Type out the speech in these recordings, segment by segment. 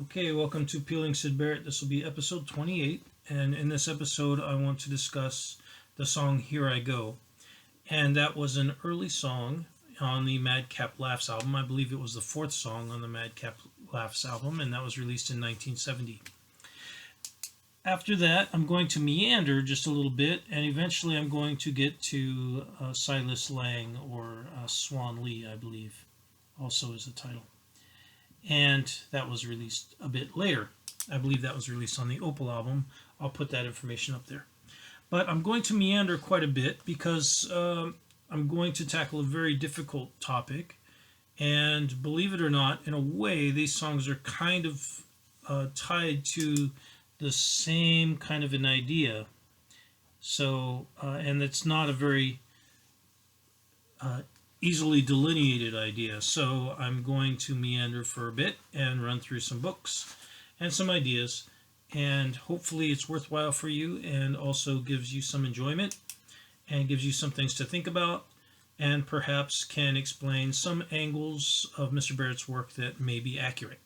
Okay, welcome to Peeling Syd Barrett. This will be episode 28, and in this episode, I want to discuss the song Here I Go. And that was an early song on the Madcap Laughs album. I believe it was the fourth song on the Madcap Laughs album, and that was released in 1970. After that, I'm going to meander just a little bit, and eventually I'm going to get to Silas Lang, or Swan Lee, I believe, also is the title. And that was released a bit later. I believe that was released on the Opal album. I'll put that information up there. But I'm going to meander quite a bit because I'm going to tackle a very difficult topic. And believe it or not, in a way, these songs are kind of tied to the same kind of an idea. So, and it's not a very easily delineated idea. So I'm going to meander for a bit and run through some books and some ideas, and hopefully it's worthwhile for you and also gives you some enjoyment and gives you some things to think about and perhaps can explain some angles of Mr. Barrett's work that may be accurate.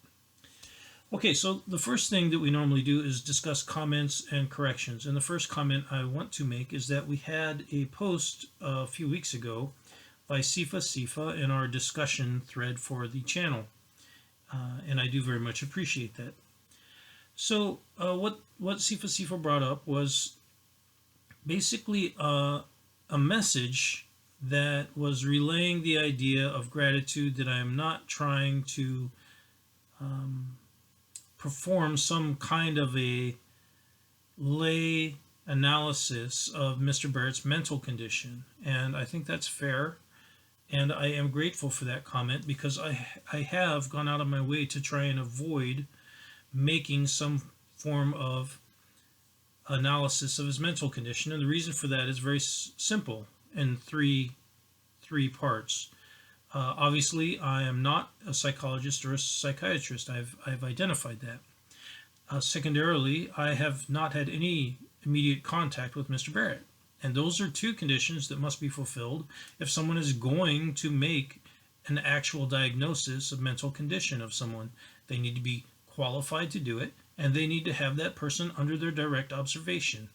Okay, so the first thing that we normally do is discuss comments and corrections. And the first comment I want to make is that we had a post a few weeks ago by Sifa in our discussion thread for the channel. And I do very much appreciate that. So what Sifa brought up was basically a message that was relaying the idea of gratitude, that I am not trying to perform some kind of a lay analysis of Mr. Barrett's mental condition. And I think that's fair. And I am grateful for that comment because I have gone out of my way to try and avoid making some form of analysis of his mental condition. And the reason for that is very simple in three parts. Obviously, I am not a psychologist or a psychiatrist. I've identified that. Secondarily, I have not had any immediate contact with Mr. Barrett. And those are two conditions that must be fulfilled if someone is going to make an actual diagnosis of mental condition of someone. They need to be qualified to do it, and they need to have that person under their direct observation.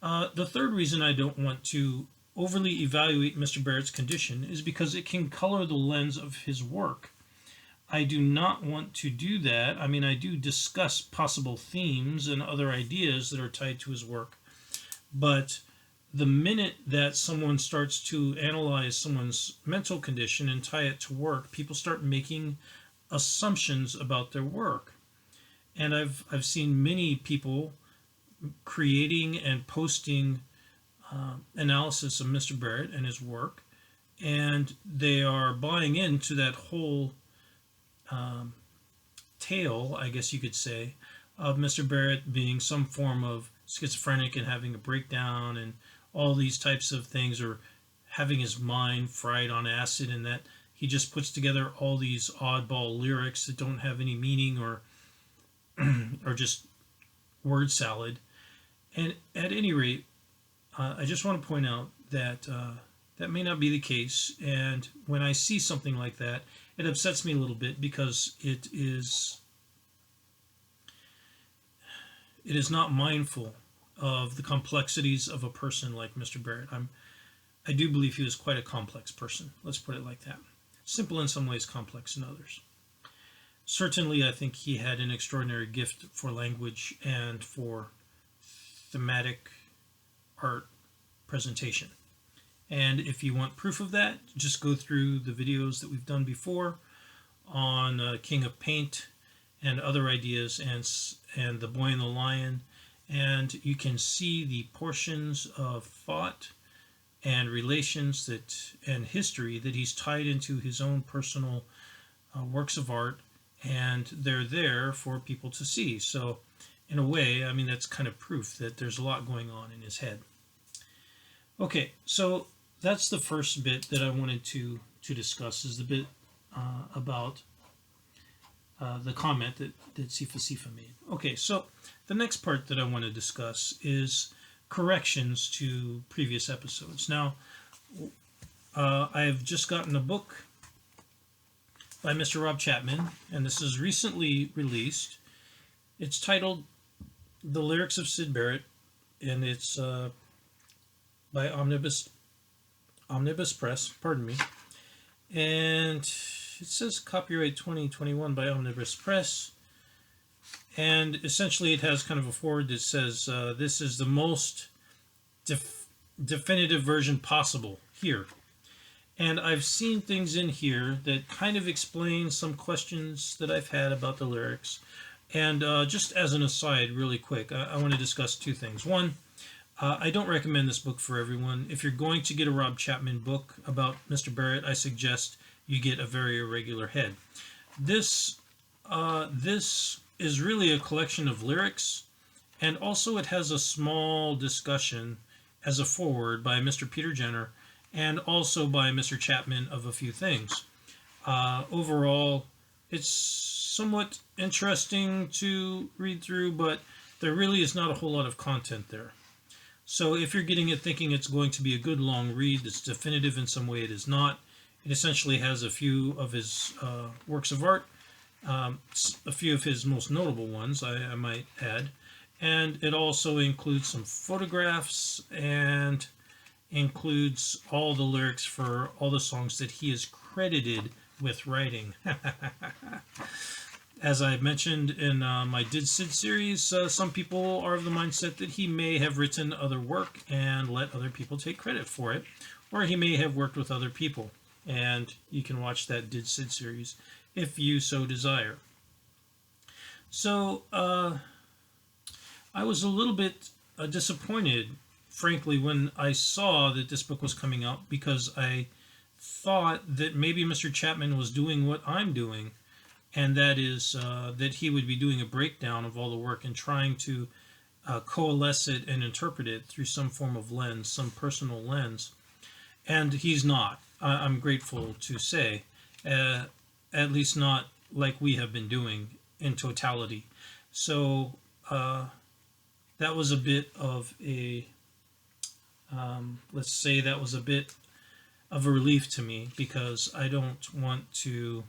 The third reason I don't want to overly evaluate Mr. Barrett's condition is because it can color the lens of his work. I do not want to do that. I mean, I do discuss possible themes and other ideas that are tied to his work, but the minute that someone starts to analyze someone's mental condition and tie it to work, people start making assumptions about their work. And I've seen many people creating and posting analysis of Mr. Barrett and his work, and they are buying into that whole tale, I guess you could say, of Mr. Barrett being some form of schizophrenic and having a breakdown and all these types of things, or having his mind fried on acid, and that he just puts together all these oddball lyrics that don't have any meaning or or just word salad. And at any rate, I just want to point out that that may not be the case. And when I see something like that, it upsets me a little bit because it is not mindful of the complexities of a person like Mr. Barrett. I do believe he was quite a complex person. Let's put it like that. Simple in some ways, complex in others. Certainly, I think he had an extraordinary gift for language and for thematic art presentation. And if you want proof of that, just go through the videos that we've done before on King of Paint and other ideas, and The Boy and the Lion, and you can see the portions of thought and relations and history that he's tied into his own personal works of art, and they're there for people to see. So in a way, I mean, that's kind of proof that there's a lot going on in his head. Okay, so that's the first bit that I wanted to discuss, is the bit about the comment that Sifa made. Okay, so the next part that I want to discuss is corrections to previous episodes. Now, I've just gotten a book by Mr. Rob Chapman, and this is recently released. It's titled The Lyrics of Syd Barrett, and it's by Omnibus Press, pardon me. And it says copyright 2021 by Omnibus Press. And essentially it has kind of a foreword that says this is the most definitive version possible here. And I've seen things in here that kind of explain some questions that I've had about the lyrics. And just as an aside, really quick, I want to discuss two things. One, I don't recommend this book for everyone. If you're going to get a Rob Chapman book about Mr. Barrett, I suggest you get A Very Irregular Head. This is really a collection of lyrics, and also it has a small discussion as a foreword by Mr. Peter Jenner and also by Mr. Chapman of a few things. Overall, it's somewhat interesting to read through, but there really is not a whole lot of content there. So if you're getting it thinking it's going to be a good long read that's definitive in some way, it is not. It essentially has a few of his works of art, a few of his most notable ones, I might add, and it also includes some photographs and includes all the lyrics for all the songs that he is credited with writing. As I mentioned in my Did Syd series, some people are of the mindset that he may have written other work and let other people take credit for it, or he may have worked with other people. And you can watch that Did Syd series if you so desire. So I was a little bit disappointed, frankly, when I saw that this book was coming out, because I thought that maybe Mr. Chapman was doing what I'm doing, and that is that he would be doing a breakdown of all the work and trying to coalesce it and interpret it through some form of lens, some personal lens. And he's not, I'm grateful to say, at least not like we have been doing in totality. So that was a bit of a, let's say that was a bit of a relief to me, because I don't want to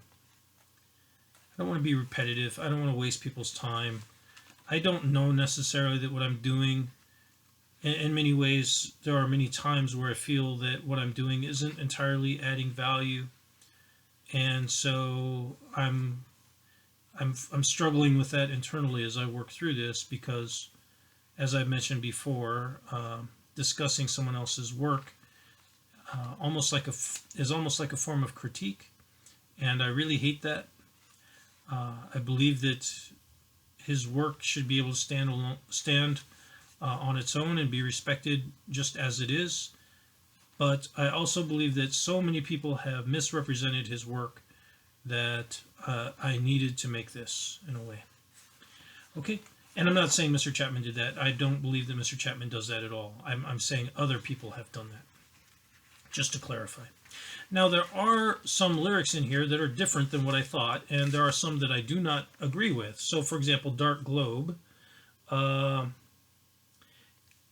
be repetitive. I don't want to waste people's time. I don't know necessarily that what I'm doing, in many ways, there are many times where I feel that what I'm doing isn't entirely adding value, and so I'm struggling with that internally as I work through this, because, as I mentioned before, discussing someone else's work is almost like a form of critique, and I really hate that. I believe that his work should be able to stand on its own and be respected just as it is. But I also believe that so many people have misrepresented his work that I needed to make this in a way. Okay? And I'm not saying Mr. Chapman did that. I don't believe that Mr. Chapman does that at all. I'm saying other people have done that, just to clarify. Now, there are some lyrics in here that are different than what I thought, and there are some that I do not agree with. So, for example, Dark Globe,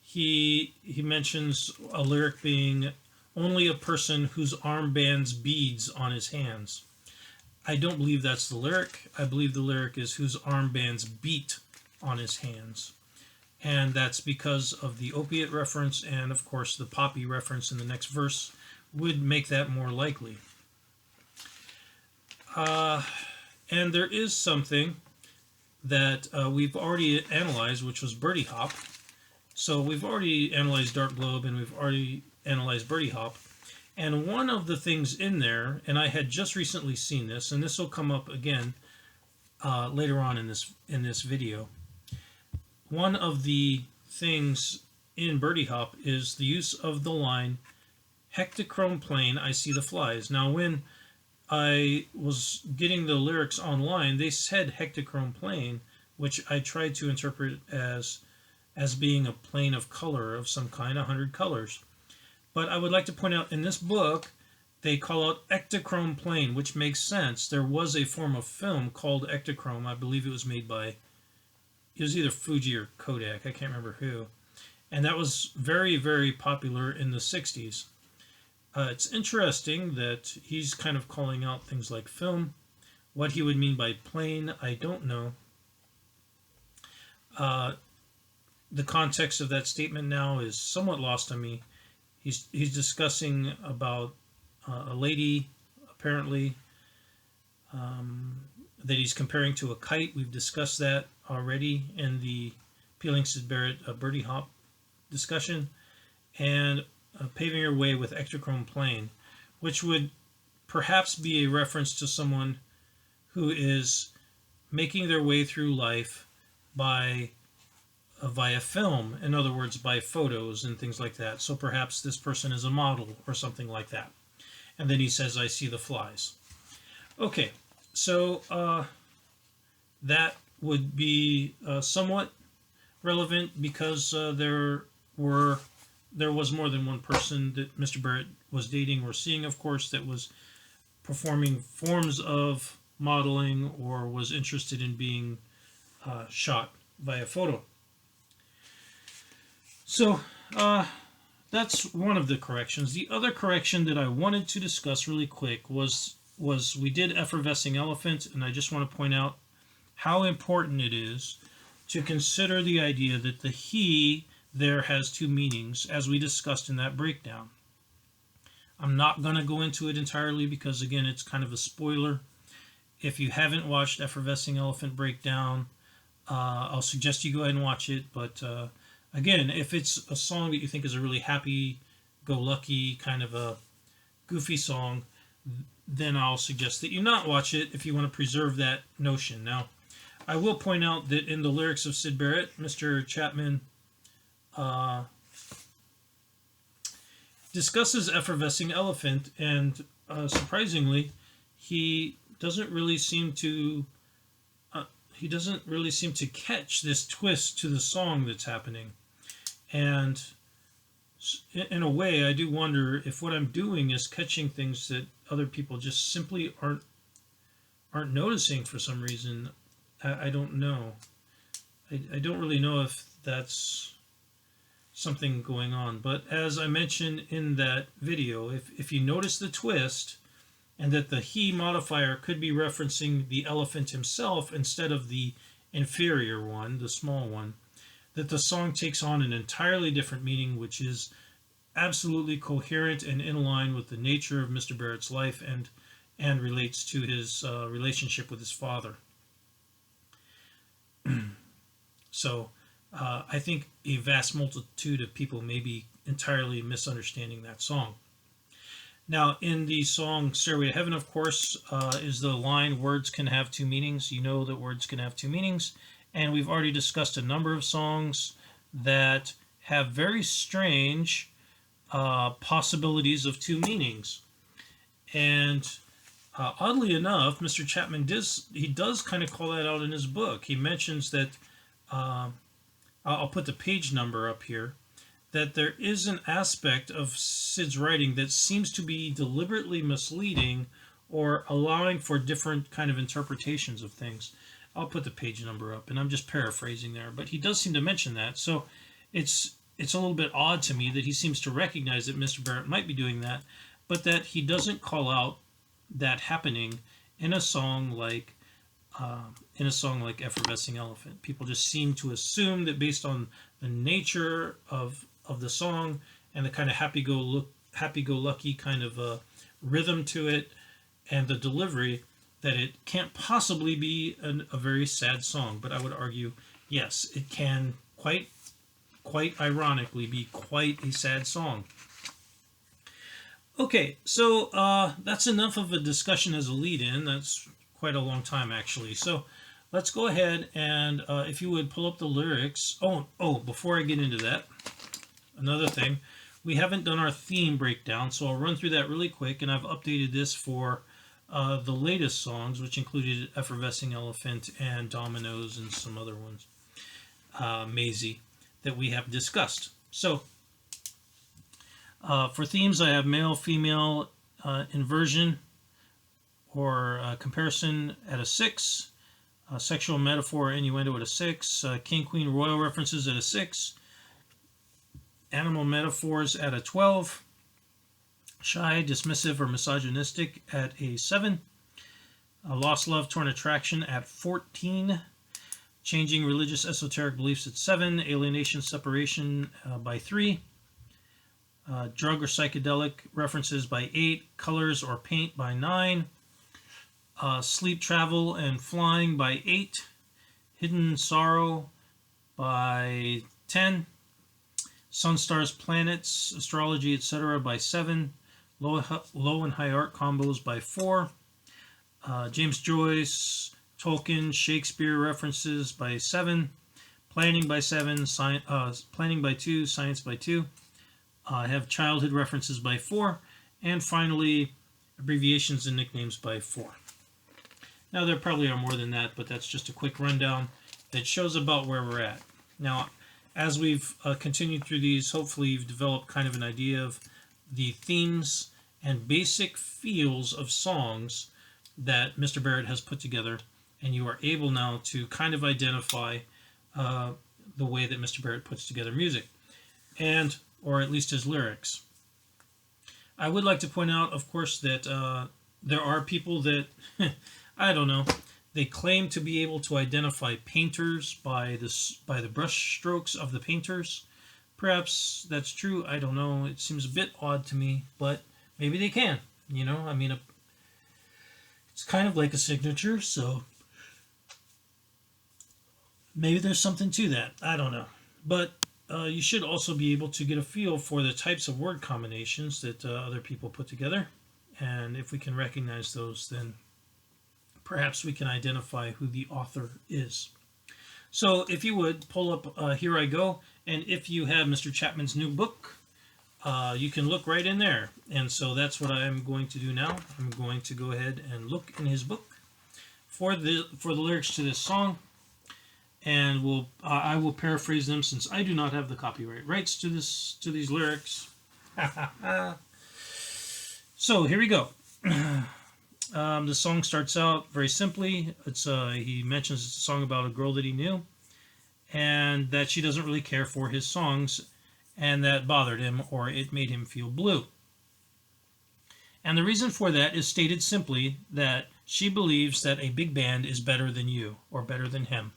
he mentions a lyric being only a person whose armbands beads on his hands. I don't believe that's the lyric. I believe the lyric is whose armbands beat on his hands. And that's because of the opiate reference, and of course the poppy reference in the next verse would make that more likely. And there is something that we've already analyzed, which was Birdie Hop. So we've already analyzed Dark Globe, and we've already analyzed Birdie Hop. And one of the things in there, and I had just recently seen this, and this will come up again later on in this video. One of the things in Birdie Hop is the use of the line, "Hectochrome plane, I see the flies." Now, when I was getting the lyrics online, they said hectochrome plane, which I tried to interpret as being a plane of color of some kind, 100 colors. But I would like to point out, in this book, they call out ectochrome plane, which makes sense. There was a form of film called ectochrome. I believe it was made by, it was either Fuji or Kodak, I can't remember who. And that was very, very popular in the 60s. It's interesting that he's kind of calling out things like film, What he would mean by plain, I don't know. The context of that statement now is somewhat lost on me. He's discussing about a lady, apparently, that he's comparing to a kite. We've discussed that already in the Peeling Syd Barrett Birdie Hop discussion. And paving your way with ectochrome plane, which would perhaps be a reference to someone who is making their way through life by via film, in other words, by photos and things like that. So perhaps this person is a model or something like that. And then he says, I see the flies. Okay, so that would be somewhat relevant because there was more than one person that Mr. Barrett was dating or seeing, of course, that was performing forms of modeling or was interested in being shot via photo. So that's one of the corrections. The other correction that I wanted to discuss really quick was we did effervescing elephant, and I just want to point out how important it is to consider the idea that the he there has two meanings, as we discussed in that breakdown. I'm not going to go into it entirely because, again, it's kind of a spoiler. If you haven't watched Effervescing Elephant Breakdown, I'll suggest you go ahead and watch it. But again, if it's a song that you think is a really happy-go-lucky kind of a goofy song, then I'll suggest that you not watch it if you want to preserve that notion. Now, I will point out that in the lyrics of Syd Barrett, Mr. Chapman discusses effervescing elephant, and surprisingly, he doesn't really seem to catch this twist to the song that's happening. And in a way, I do wonder if what I'm doing is catching things that other people just simply aren't noticing for some reason. I don't know. I don't really know if that's something going on. But as I mentioned in that video, if you notice the twist, and that the he modifier could be referencing the elephant himself instead of the inferior one, the small one, that the song takes on an entirely different meaning, which is absolutely coherent and in line with the nature of Mr. Barrett's life and relates to his relationship with his father. So I think a vast multitude of people may be entirely misunderstanding that song. Now, in the song Stairway to Heaven, of course, is the line, words can have two meanings. You know that words can have two meanings. And we've already discussed a number of songs that have very strange possibilities of two meanings. And oddly enough, Mr. Chapman does kind of call that out in his book. He mentions that, I'll put the page number up here, that there is an aspect of Syd's writing that seems to be deliberately misleading or allowing for different kind of interpretations of things. I'll put the page number up, and I'm just paraphrasing there, but he does seem to mention that. So it's a little bit odd to me that he seems to recognize that Mr. Barrett might be doing that, but that he doesn't call out that happening in a song like Effervescing Elephant. People just seem to assume that based on the nature of the song and the kind of happy-go-lucky kind of rhythm to it and the delivery, that it can't possibly be a very sad song. But I would argue, yes, it can quite ironically be quite a sad song. Okay, so that's enough of a discussion as a lead-in. That's quite a long time, actually. So let's go ahead and, if you would, pull up the lyrics. Oh, before I get into that, another thing, we haven't done our theme breakdown, so I'll run through that really quick, and I've updated this for the latest songs, which included Effervescing Elephant and Dominoes and some other ones, Maisie, that we have discussed. So for themes, I have male, female, inversion, or comparison at a 6, sexual metaphor, innuendo at a 6, king, queen, royal references at a 6, animal metaphors at a 12, shy, dismissive, or misogynistic at a 7, Lost Love, Torn Attraction at 14. Changing Religious Esoteric Beliefs at 7. Alienation, Separation by 3. Drug or Psychedelic References by 8. Colors or Paint by 9. Sleep, Travel, and Flying by 8. Hidden Sorrow by 10. Sun, Stars, Planets, Astrology, etc. by 7. Low and High Art Combos by 4. James Joyce, Tolkien, Shakespeare references by 7. Planning by 7. Planning by 2. Science by 2. I have childhood references by 4. And finally, abbreviations and nicknames by 4. Now, there probably are more than that, but that's just a quick rundown that shows about where we're at. Now, as we've continued through these, hopefully you've developed kind of an idea of the themes and basic feels of songs that Mr. Barrett has put together, and you are able now to kind of identify the way that Mr. Barrett puts together music, or at least his lyrics. I would like to point out, of course, that there are people that, I don't know, they claim to be able to identify painters by the brush strokes of the painters. Perhaps that's true. I don't know. It seems a bit odd to me, but maybe they can. You know, I mean, it's kind of like a signature, so maybe there's something to that. I don't know. But you should also be able to get a feel for the types of word combinations that other people put together. And if we can recognize those, then perhaps we can identify who the author is. So if you would, pull up Here I Go, and if you have Mr. Chapman's new book, you can look right in there. And so that's what I'm going to do now. I'm going to go ahead and look in his book for the lyrics to this song, and I will paraphrase them since I do not have the copyright rights to these lyrics. So here we go. The song starts out very simply. He mentions it's a song about a girl that he knew, and that she doesn't really care for his songs, and that bothered him, or it made him feel blue. And the reason for that is stated simply that she believes that a big band is better than you, or better than him.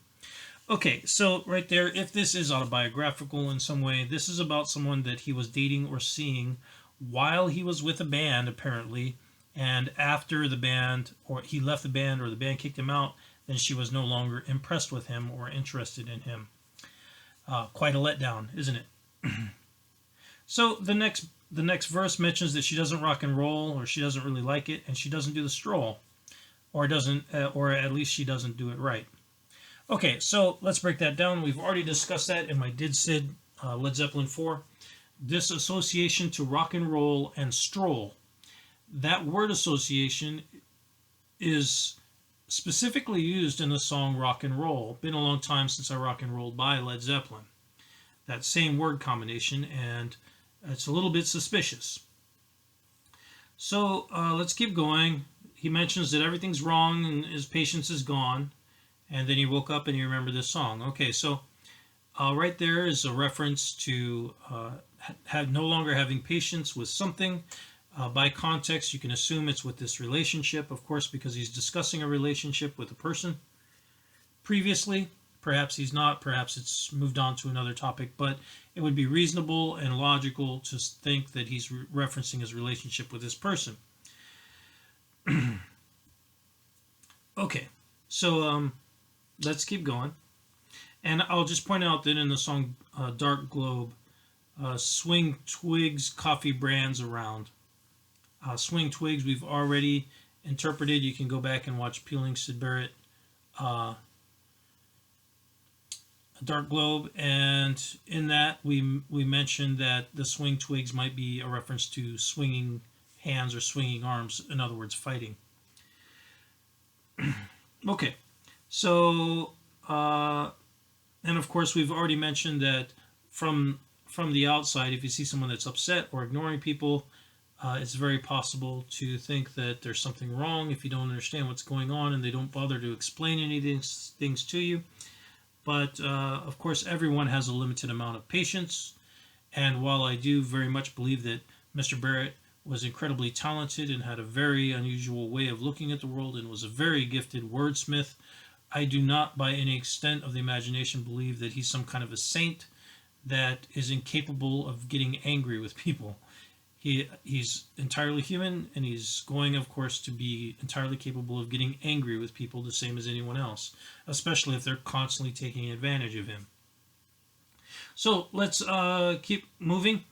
Okay, so right there, if this is autobiographical in some way, this is about someone that he was dating or seeing while he was with a band, apparently, and after the band, or he left the band, or the band kicked him out, then she was no longer impressed with him or interested in him. Quite a letdown, isn't it? So the next verse mentions that she doesn't rock and roll, or she doesn't really like it, and she doesn't do the stroll, or at least she doesn't do it right. Okay, so let's break that down. We've already discussed that in my Did Syd Led Zeppelin 4. This association to rock and roll and stroll. That word association is specifically used in the song Rock and Roll. Been a long time since I rock and rolled by Led Zeppelin. That same word combination, and it's a little bit suspicious. So let's keep going. He mentions that everything's wrong and his patience is gone, and then he woke up and he remembered this song. Okay, so right there is a reference to no longer having patience with something. By context, you can assume it's with this relationship, of course, because he's discussing a relationship with a person previously. Perhaps he's not, perhaps it's moved on to another topic, but it would be reasonable and logical to think that he's referencing his relationship with this person. Okay, so let's keep going. And I'll just point out that in the song Dark Globe, swing twigs, coffee brands around. Swing twigs we've already interpreted. You can go back and watch Peeling Syd Barrett, Dark Globe, and in that we mentioned that the swing twigs might be a reference to swinging hands or swinging arms, in other words, fighting. Okay, so and of course we've already mentioned that from the outside, if you see someone that's upset or ignoring people, it's very possible to think that there's something wrong if you don't understand what's going on and they don't bother to explain any of these things to you. But of course, everyone has a limited amount of patience. And while I do very much believe that Mr. Barrett was incredibly talented and had a very unusual way of looking at the world and was a very gifted wordsmith. I do not, by any extent of the imagination, believe that he's some kind of a saint that is incapable of getting angry with people. He's entirely human, and he's going, of course, to be entirely capable of getting angry with people the same as anyone else, especially if they're constantly taking advantage of him. So let's keep moving.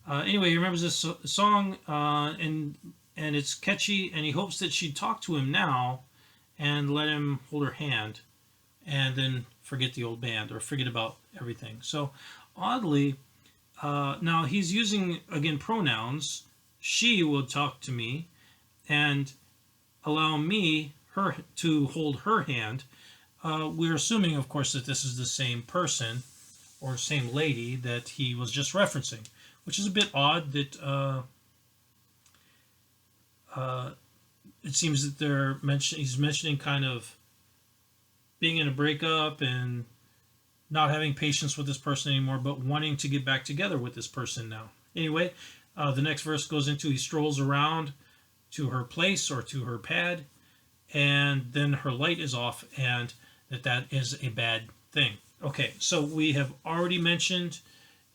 Anyway, he remembers this song, and it's catchy, and he hopes that she'd talk to him now and let him hold her hand, and then forget the old band or forget about everything. So oddly, now he's using, again, pronouns. She will talk to me and allow me to hold her hand. We're assuming, of course, that this is the same person or same lady that he was just referencing, which is a bit odd that it seems that he's mentioning kind of being in a breakup and not having patience with this person anymore, but wanting to get back together with this person now. Anyway, the next verse goes into he strolls around to her place or to her pad, and then her light is off, and that is a bad thing. Okay, so we have already mentioned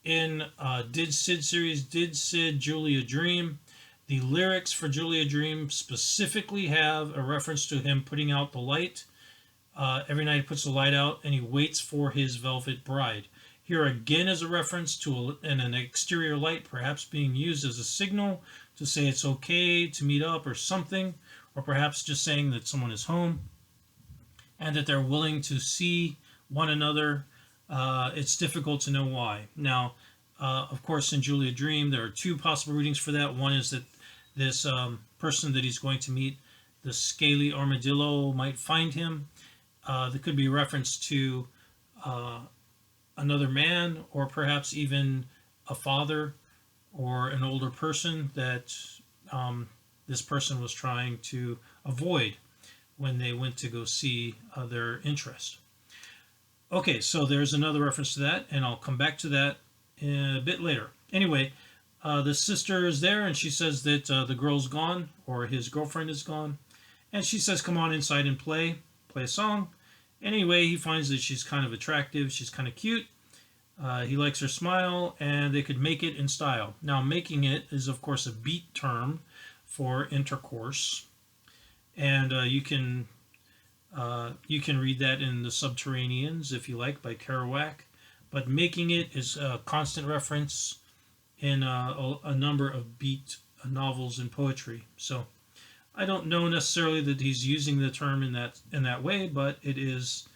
in Did Syd series, Did Syd Julia Dream? The lyrics for Julia Dream specifically have a reference to him putting out the light. Every night he puts the light out and he waits for his velvet bride. Here again is a reference to an exterior light perhaps being used as a signal to say it's okay to meet up or something, or perhaps just saying that someone is home and that they're willing to see one another. It's difficult to know why. Now, of course, in Julia Dream, there are two possible readings for that. One is that this person that he's going to meet, the scaly armadillo, might find him. There could be a reference to another man, or perhaps even a father or an older person that this person was trying to avoid when they went to go see their interest. Okay, so there's another reference to that, and I'll come back to that a bit later. Anyway, the sister is there, and she says that the girl's gone, or his girlfriend is gone, and she says, come on inside and play a song. Anyway, he finds that she's kind of attractive, she's kind of cute, he likes her smile, and they could make it in style. Now, making it is, of course, a beat term for intercourse, and you can read that in The Subterraneans, if you like, by Kerouac. But making it is a constant reference in a number of beat novels and poetry. So I don't know necessarily that he's using the term in that way, but it is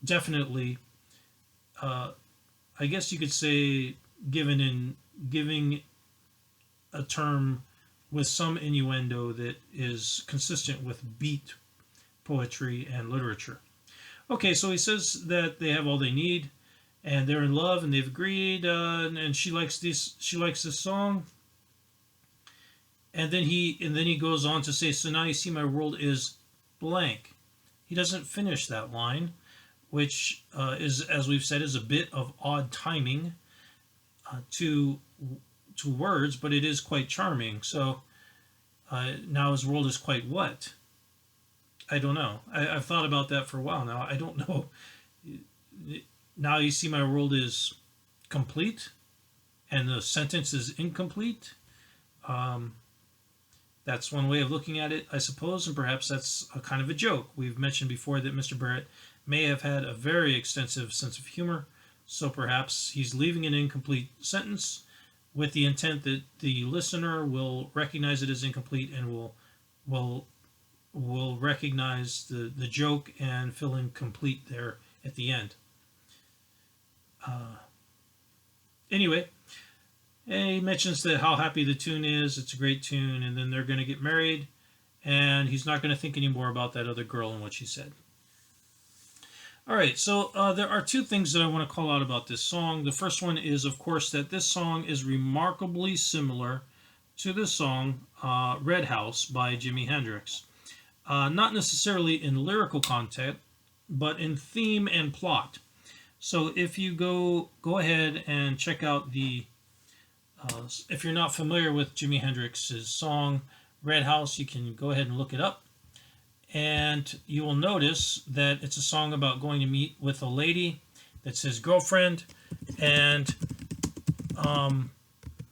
definitely, I guess you could say, giving a term with some innuendo that is consistent with beat poetry and literature. Okay, so he says that they have all they need, and they're in love, and they've agreed, and she likes this song. And then he goes on to say, so now you see my world is blank. He doesn't finish that line, which is, as we've said, is a bit of odd timing to words, but it is quite charming. So now his world is quite what? I don't know. I've thought about that for a while now. I don't know. Now you see my world is complete, and the sentence is incomplete. That's one way of looking at it, I suppose, and perhaps that's a kind of a joke. We've mentioned before that Mr. Barrett may have had a very extensive sense of humor, so perhaps he's leaving an incomplete sentence with the intent that the listener will recognize it as incomplete and will recognize the joke and fill in complete there at the end. Anyway, and he mentions that how happy the tune is. It's a great tune, and then they're going to get married, and he's not going to think anymore about that other girl and what she said. All right, so there are two things that I want to call out about this song. The first one is, of course, that this song is remarkably similar to the song Red House by Jimi Hendrix. Not necessarily in lyrical content, but in theme and plot. So if you go ahead and check out the If you're not familiar with Jimi Hendrix's song Red House, you can go ahead and look it up. And you will notice that it's a song about going to meet with a lady that's his girlfriend, and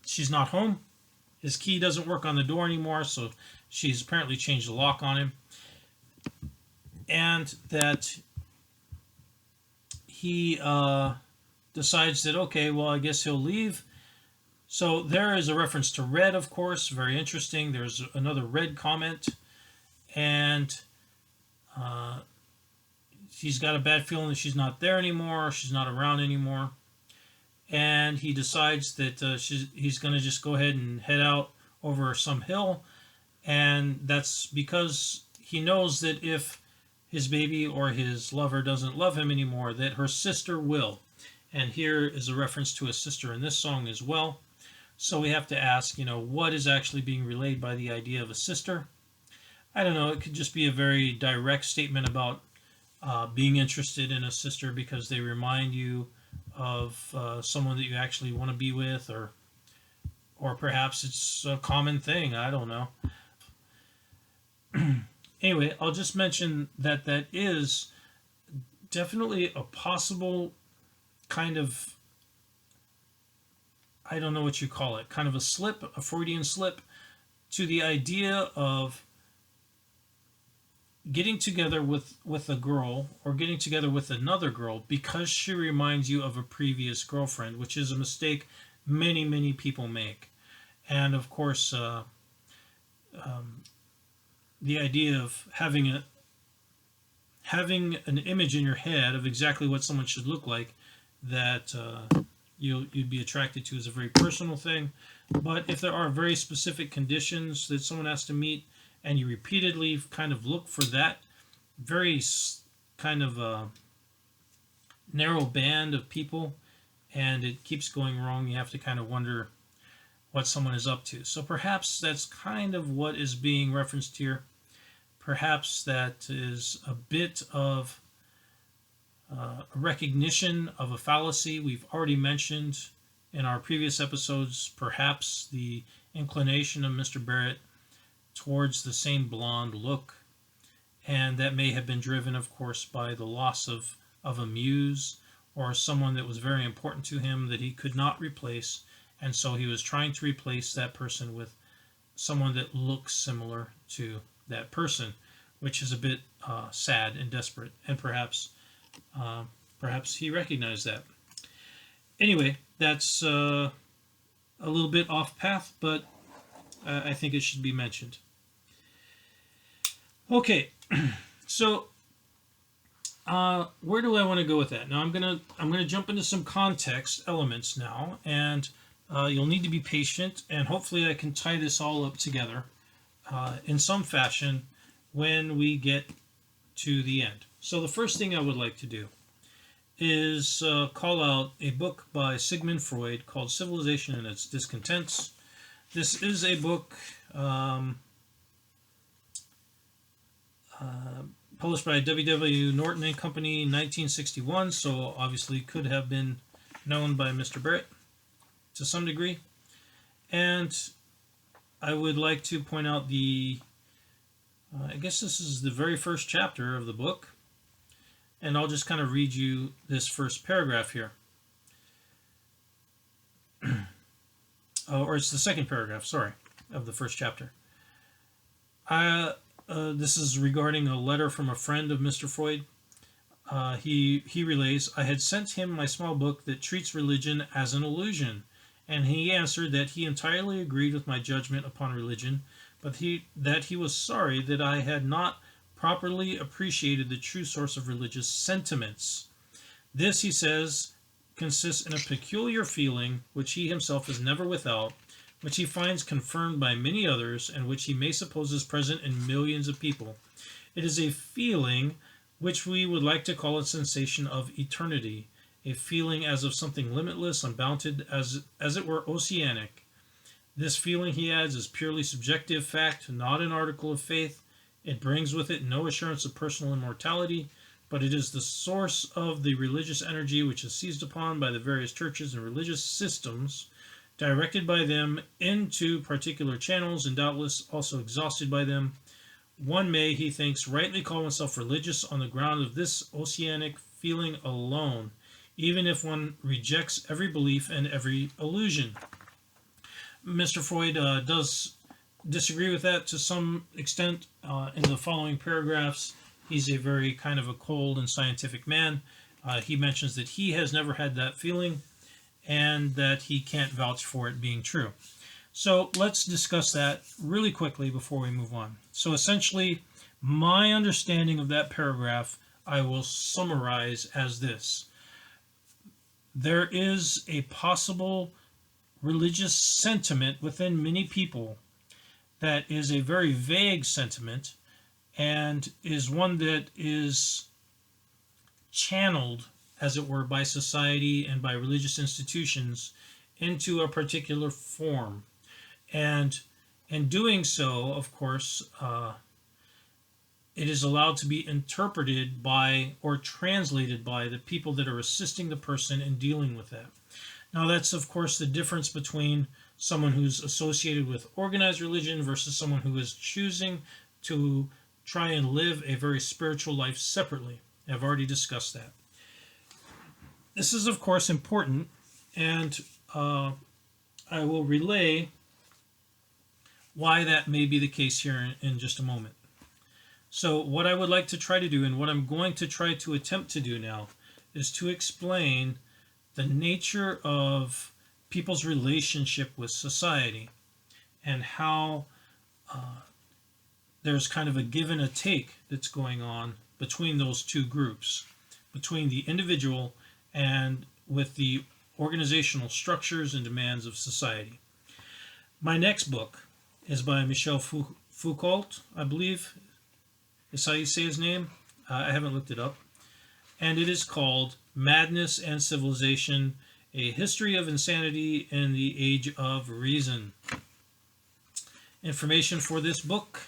she's not home. His key doesn't work on the door anymore, so she's apparently changed the lock on him. And that he decides that, okay, well, I guess he'll leave. So there is a reference to red, of course, very interesting. There's another red comment, and he's got a bad feeling that she's not there anymore, she's not around anymore. And he decides that he's going to just go ahead and head out over some hill. And that's because he knows that if his baby or his lover doesn't love him anymore, that her sister will. And here is a reference to a sister in this song as well. So we have to ask, what is actually being relayed by the idea of a sister? I don't know, it could just be a very direct statement about being interested in a sister because they remind you of someone that you actually want to be with, or perhaps it's a common thing, I don't know. Anyway, I'll just mention that is definitely a possible kind of, I don't know what you call it, kind of a slip, a Freudian slip, to the idea of getting together with a girl or getting together with another girl because she reminds you of a previous girlfriend, which is a mistake many, many people make. And of course, the idea of having an image in your head of exactly what someone should look like that you'd be attracted to is a very personal thing. But if there are very specific conditions that someone has to meet, and you repeatedly kind of look for that very kind of narrow band of people, and it keeps going wrong, you have to kind of wonder what someone is up to. So perhaps that's kind of what is being referenced here. Perhaps that is a bit of a recognition of a fallacy. We've already mentioned in our previous episodes perhaps the inclination of Mr. Barrett towards the same blonde look, and that may have been driven, of course, by the loss of a muse or someone that was very important to him that he could not replace, and so he was trying to replace that person with someone that looks similar to that person, which is a bit sad and desperate, and perhaps he recognized that. Anyway, that's a little bit off path, but I think it should be mentioned. Okay, so where do I want to go with that? Now I'm gonna jump into some context elements now, and you'll need to be patient, and hopefully I can tie this all up together in some fashion when we get to the end. So the first thing I would like to do is call out a book by Sigmund Freud called Civilization and Its Discontents. This is a book published by W. Norton and Company in 1961, so obviously could have been known by Mr. Barrett to some degree. And I would like to point out I guess this is the very first chapter of the book, and I'll just kind of read you this first paragraph here. Or it's the second paragraph, sorry, of the first chapter. This is regarding a letter from a friend of Mr. Freud. He relays, I had sent him my small book that treats religion as an illusion, and he answered that he entirely agreed with my judgment upon religion, but that he was sorry that I had not properly appreciated the true source of religious sentiments. This, he says, consists in a peculiar feeling which he himself is never without, which he finds confirmed by many others, and which he may suppose is present in millions of people. It is a feeling which we would like to call a sensation of eternity, a feeling as of something limitless, unbounded, as it were oceanic. This feeling, he adds, is purely subjective fact, not an article of faith. It brings with it no assurance of personal immortality, but it is the source of the religious energy which is seized upon by the various churches and religious systems directed by them into particular channels and doubtless also exhausted by them. One may, he thinks, rightly call oneself religious on the ground of this oceanic feeling alone, even if one rejects every belief and every illusion. Mr. Freud does disagree with that to some extent. In the following paragraphs, he's a very kind of a cold and scientific man. He mentions that he has never had that feeling and that he can't vouch for it being true. So let's discuss that really quickly before we move on. So essentially, my understanding of that paragraph I will summarize as this. There is a possible religious sentiment within many people that is a very vague sentiment and is one that is channeled, as it were, by society and by religious institutions into a particular form. And in doing so, of course, it is allowed to be interpreted by or translated by the people that are assisting the person in dealing with that. Now, that's, of course, the difference between someone who's associated with organized religion versus someone who is choosing to try and live a very spiritual life separately. I've already discussed that. This is, of course, important, and I will relay why that may be the case here in just a moment. So what I would like to try to do, and what I'm going to try to attempt to do now, is to explain the nature of people's relationship with society and how there's kind of a give and a take that's going on between those two groups, between the individual and with the organizational structures and demands of society. My next book is by Michel Foucault, I believe is how you say his name. I haven't looked it up. And it is called Madness and Civilization, A History of Insanity in the Age of Reason. Information for this book.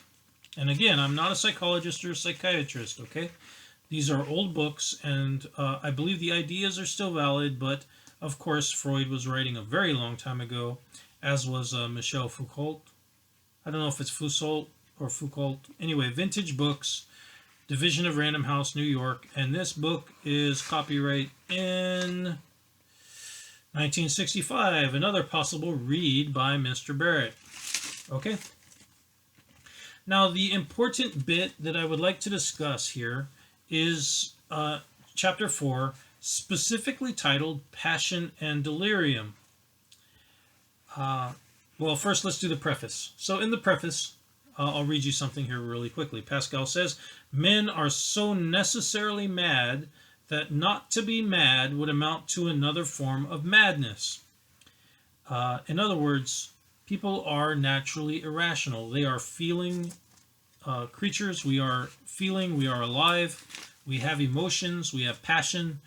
And again, I'm not a psychologist or a psychiatrist, okay? These are old books, and I believe the ideas are still valid, but of course Freud was writing a very long time ago, as was Michel Foucault. I don't know if it's Foucault or Foucault. Anyway, vintage books, Division of Random House, New York, and this book is copyright in 1965. Another possible read by Mr. Barrett. Okay. Now, the important bit that I would like to discuss here is Chapter 4, specifically titled Passion and Delirium. Well, first let's do the preface. So in the preface, I'll read you something here really quickly. Pascal says, men are so necessarily mad that not to be mad would amount to another form of madness. In other words, people are naturally irrational. They are feeling creatures. We are feeling, we are alive, we have emotions, we have passion,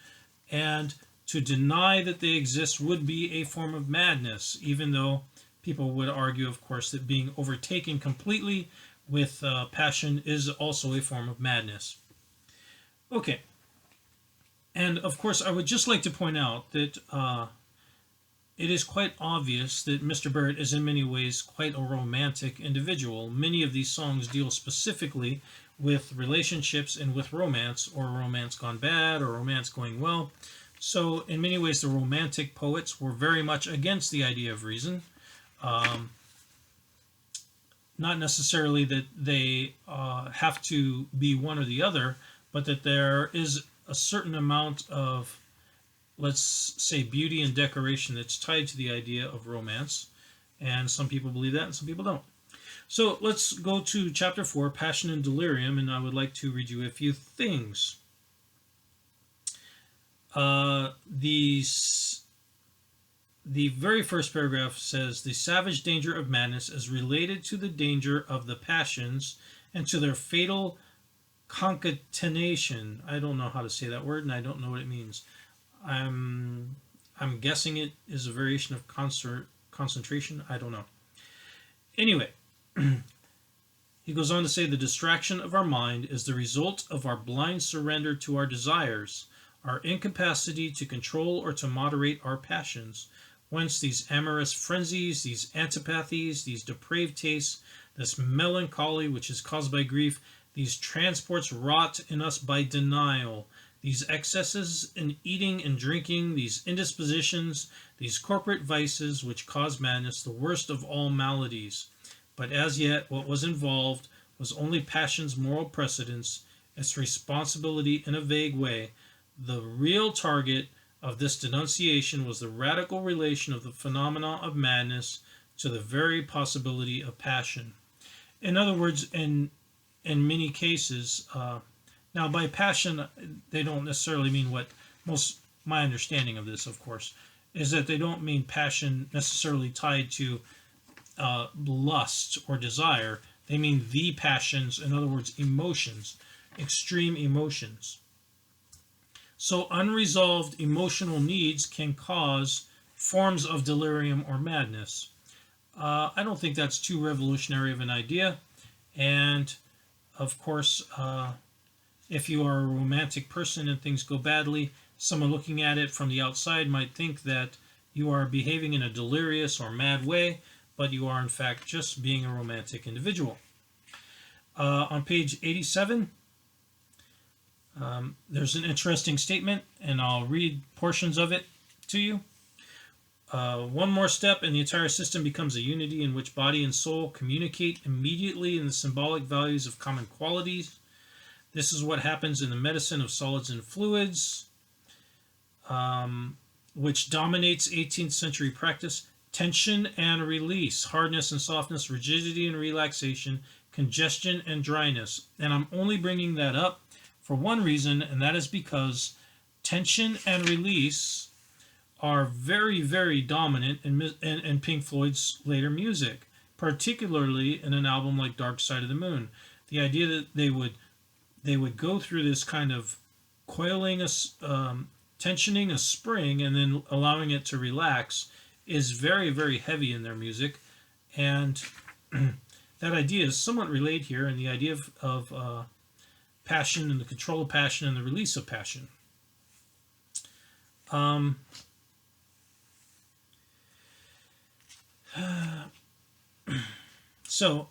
and to deny that they exist would be a form of madness, even though people would argue, of course, that being overtaken completely with passion is also a form of madness. Okay. And, of course, I would just like to point out that it is quite obvious that Mr. Barrett is in many ways quite a romantic individual. Many of these songs deal specifically with relationships and with romance, or romance gone bad, or romance going well. So, in many ways, the romantic poets were very much against the idea of reason. Not necessarily that they have to be one or the other, but that there is a certain amount of, let's say, beauty and decoration that's tied to the idea of romance. And some people believe that and some people don't. So let's go to Chapter 4, Passion and Delirium, and I would like to read you a few things. The very first paragraph says, the savage danger of madness is related to the danger of the passions and to their fatal concatenation. I don't know how to say that word, and I don't know what it means. I'm guessing it is a variation of concentration. I don't know. Anyway, he goes on to say, the distraction of our mind is the result of our blind surrender to our desires, our incapacity to control or to moderate our passions. whence these amorous frenzies, these antipathies, these depraved tastes, this melancholy which is caused by grief, these transports wrought in us by denial, these excesses in eating and drinking, these indispositions, these corporate vices which cause madness, the worst of all maladies. But as yet what was involved was only passion's moral precedence, its responsibility in a vague way. The real target of this denunciation was the radical relation of the phenomena of madness to the very possibility of passion. In other words, in many cases, now by passion, they don't necessarily mean what my understanding of this, of course, is that they don't mean passion necessarily tied to lust or desire. They mean the passions, in other words, emotions, extreme emotions. So unresolved emotional needs can cause forms of delirium or madness. I don't think that's too revolutionary of an idea. And of course, if you are a romantic person and things go badly, someone looking at it from the outside might think that you are behaving in a delirious or mad way, but you are in fact just being a romantic individual. On page 87, there's an interesting statement, and I'll read portions of it to you. One more step, and the entire system becomes a unity in which body and soul communicate immediately in the symbolic values of common qualities. This is what happens in the medicine of solids and fluids, which dominates 18th century practice. Tension and release, hardness and softness, rigidity and relaxation, congestion and dryness. And I'm only bringing that up for one reason, and that is because tension and release are very, very dominant in Pink Floyd's later music, particularly in an album like Dark Side of the Moon. The idea that they would go through this kind of coiling, tensioning a spring and then allowing it to relax is very, very heavy in their music. And that idea is somewhat relayed here in the idea of passion and the control of passion and the release of passion. So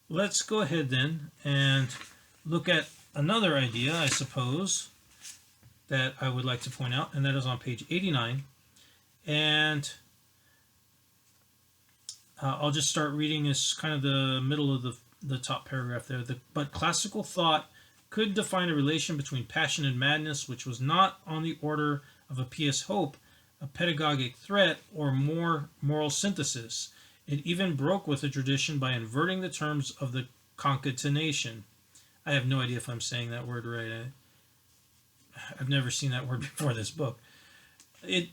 let's go ahead then and look at another idea, I suppose, that I would like to point out, and that is on page 89. And I'll just start reading as kind of the middle of the top paragraph there. But classical thought could define a relation between passion and madness which was not on the order of a pious hope, a pedagogic threat, or more moral synthesis. It even broke with the tradition by inverting the terms of the concatenation. I have no idea if I'm saying that word right. I've never seen that word before this book. It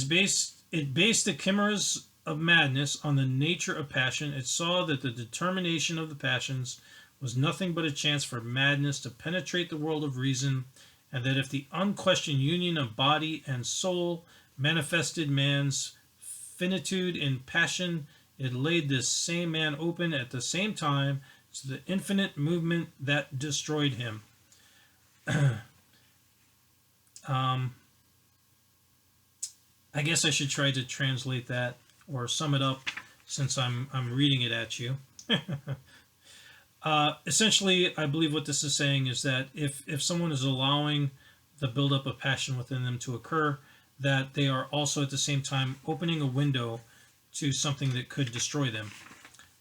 based the chimeras of madness on the nature of passion. It saw that the determination of the passions was nothing but a chance for madness to penetrate the world of reason, and that if the unquestioned union of body and soul manifested man's finitude in passion, it laid this same man open at the same time to the infinite movement that destroyed him. I guess I should try to translate that or sum it up since I'm reading it at you. Essentially, I believe what this is saying is that if someone is allowing the buildup of passion within them to occur, that they are also at the same time opening a window to something that could destroy them,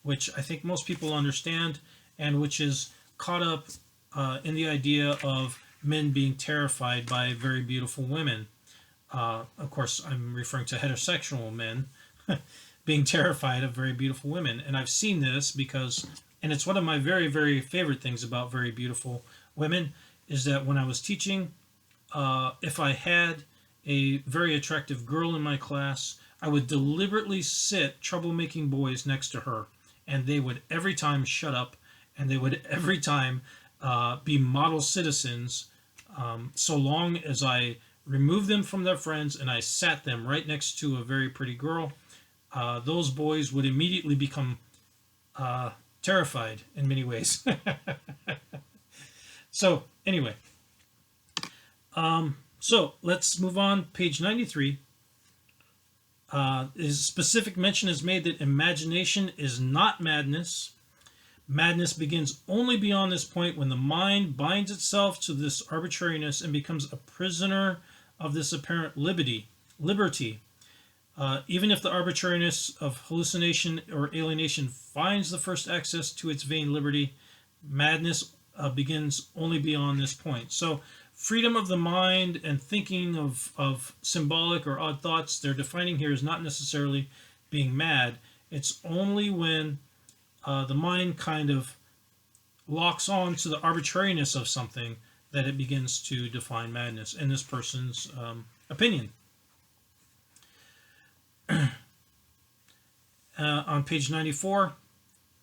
which I think most people understand, and which is caught up in the idea of men being terrified by very beautiful women. Of course, I'm referring to heterosexual men being terrified of very beautiful women. And I've seen this because, and it's one of my very, very favorite things about very beautiful women, is that when I was teaching, if I had a very attractive girl in my class, I would deliberately sit troublemaking boys next to her, and they would every time shut up, and they would every time be model citizens, so long as I removed them from their friends and I sat them right next to a very pretty girl. Those boys would immediately become terrified in many ways. So anyway, So let's move on. Page 93. Specific mention is made that imagination is not madness. Madness begins only beyond this point when the mind binds itself to this arbitrariness and becomes a prisoner of this apparent liberty. Even if the arbitrariness of hallucination or alienation finds the first access to its vain liberty, madness begins only beyond this point. So freedom of the mind and thinking of symbolic or odd thoughts they're defining here is not necessarily being mad. It's only when the mind kind of locks on to the arbitrariness of something that it begins to define madness in this person's opinion. On page 94,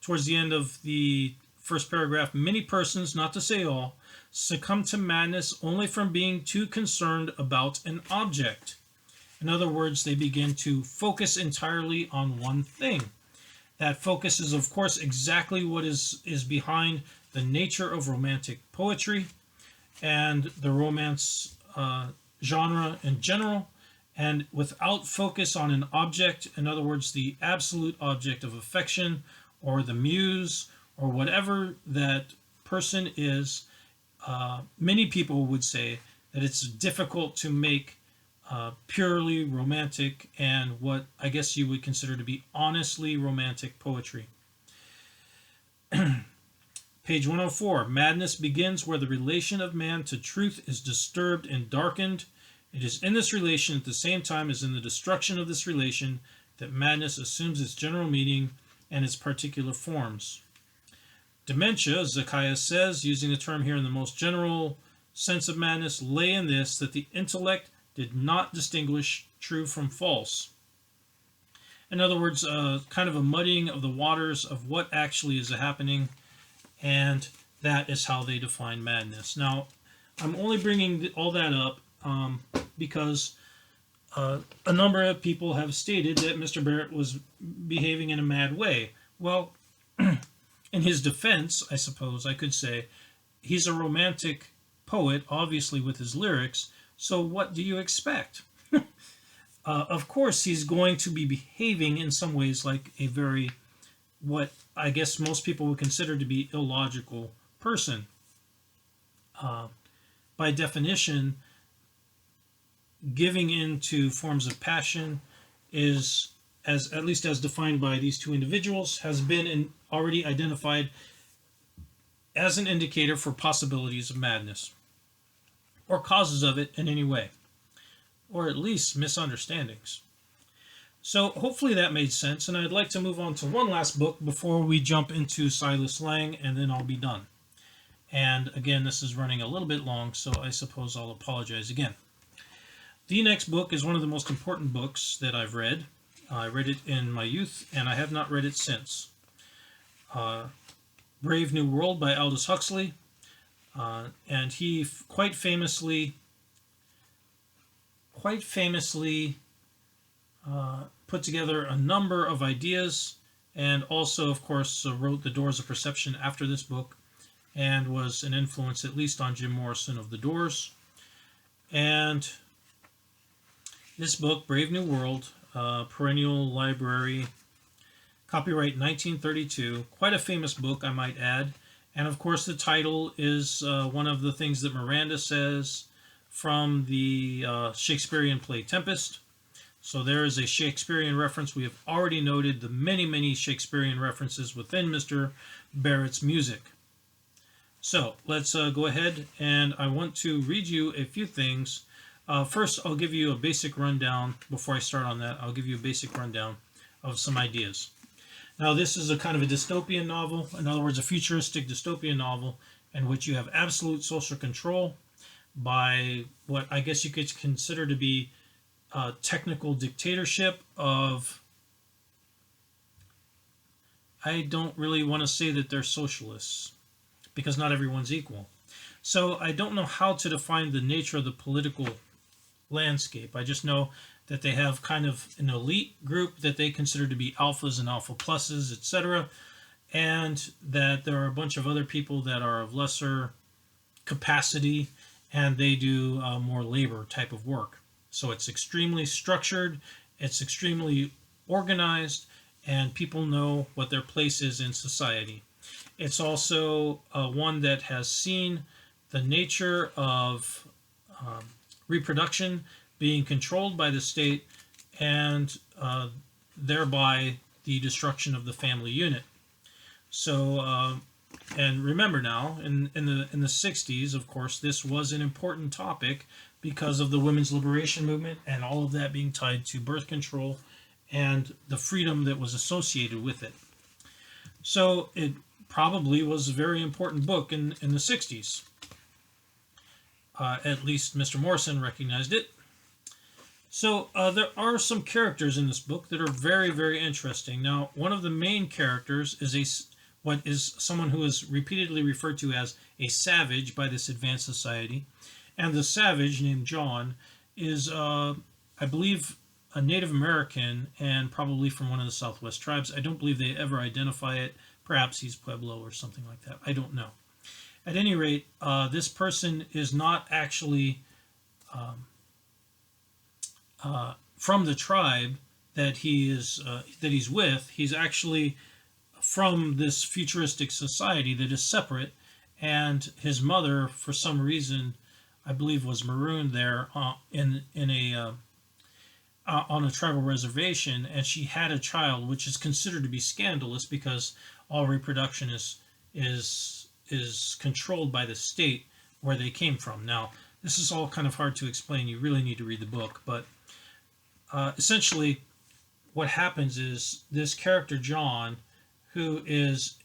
towards the end of the first paragraph, many persons, not to say all, succumb to madness only from being too concerned about an object. In other words, they begin to focus entirely on one thing. That focus is, of course, exactly what is behind the nature of romantic poetry and the romance genre in general. And without focus on an object, in other words, the absolute object of affection or the muse or whatever that person is, many people would say that it's difficult to make purely romantic and what I guess you would consider to be honestly romantic poetry. Page 104. Madness begins where the relation of man to truth is disturbed and darkened. It is in this relation at the same time as in the destruction of this relation that madness assumes its general meaning and its particular forms. Dementia, Zacchaeus says, using the term here in the most general sense of madness, lay in this, that the intellect did not distinguish true from false. In other words, kind of a muddying of the waters of what actually is happening, and that is how they define madness. Now, I'm only bringing all that up because a number of people have stated that Mr. Barrett was behaving in a mad way. Well, in his defense, I suppose I could say, he's a romantic poet, obviously with his lyrics, so what do you expect? Of course, he's going to be behaving in some ways like a very, what I guess most people would consider to be illogical person. By definition, giving in to forms of passion is, as at least as defined by these two individuals, has been already identified as an indicator for possibilities of madness or causes of it in any way, or at least misunderstandings. So hopefully that made sense, and I'd like to move on to one last book before we jump into Silas Lang, and then I'll be done. And again, this is running a little bit long, so I suppose I'll apologize again. The next book is one of the most important books that I've read. I read it in my youth, and I have not read it since. Brave New World by Aldous Huxley. And he quite famously put together a number of ideas, and also, of course, wrote The Doors of Perception after this book, and was an influence at least on Jim Morrison of The Doors. And this book, Brave New World, Perennial Library, copyright 1932, quite a famous book, I might add. And of course, the title is one of the things that Miranda says from the Shakespearean play Tempest. So there is a Shakespearean reference. We have already noted the many, many Shakespearean references within Mr. Barrett's music. So let's go ahead, and I want to read you a few things. First, I'll give you a basic rundown. Before I start on that, I'll give you a basic rundown of some ideas. Now, this is a kind of a dystopian novel, in other words, a futuristic dystopian novel in which you have absolute social control by what I guess you could consider to be a technical dictatorship of, I don't really want to say that they're socialists, because not everyone's equal. So I don't know how to define the nature of the political landscape. I just know that they have kind of an elite group that they consider to be alphas and alpha pluses, etc., and that there are a bunch of other people that are of lesser capacity, and they do more labor type of work. So it's extremely structured, it's extremely organized, and people know what their place is in society. It's also one that has seen the nature of reproduction being controlled by the state, and thereby the destruction of the family unit. So, and remember now, in the 60s, of course, this was an important topic because of the women's liberation movement and all of that being tied to birth control and the freedom that was associated with it. So it probably was a very important book in the 60s. At least Mr. Morrison recognized it. So there are some characters in this book that are very, very interesting. Now, one of the main characters is what is someone who is repeatedly referred to as a savage by this advanced society. And the savage, named John, is, I believe, a Native American and probably from one of the Southwest tribes. I don't believe they ever identify it. Perhaps he's Pueblo or something like that. I don't know. At any rate, this person is not actually from the tribe that he's with. He's actually from this futuristic society that is separate, and his mother, for some reason, I believe, was marooned there in a on a tribal reservation, and she had a child, which is considered to be scandalous because all reproduction is controlled by the state where they came from. Now, this is all kind of hard to explain. You really need to read the book, but essentially, what happens is this character John, who is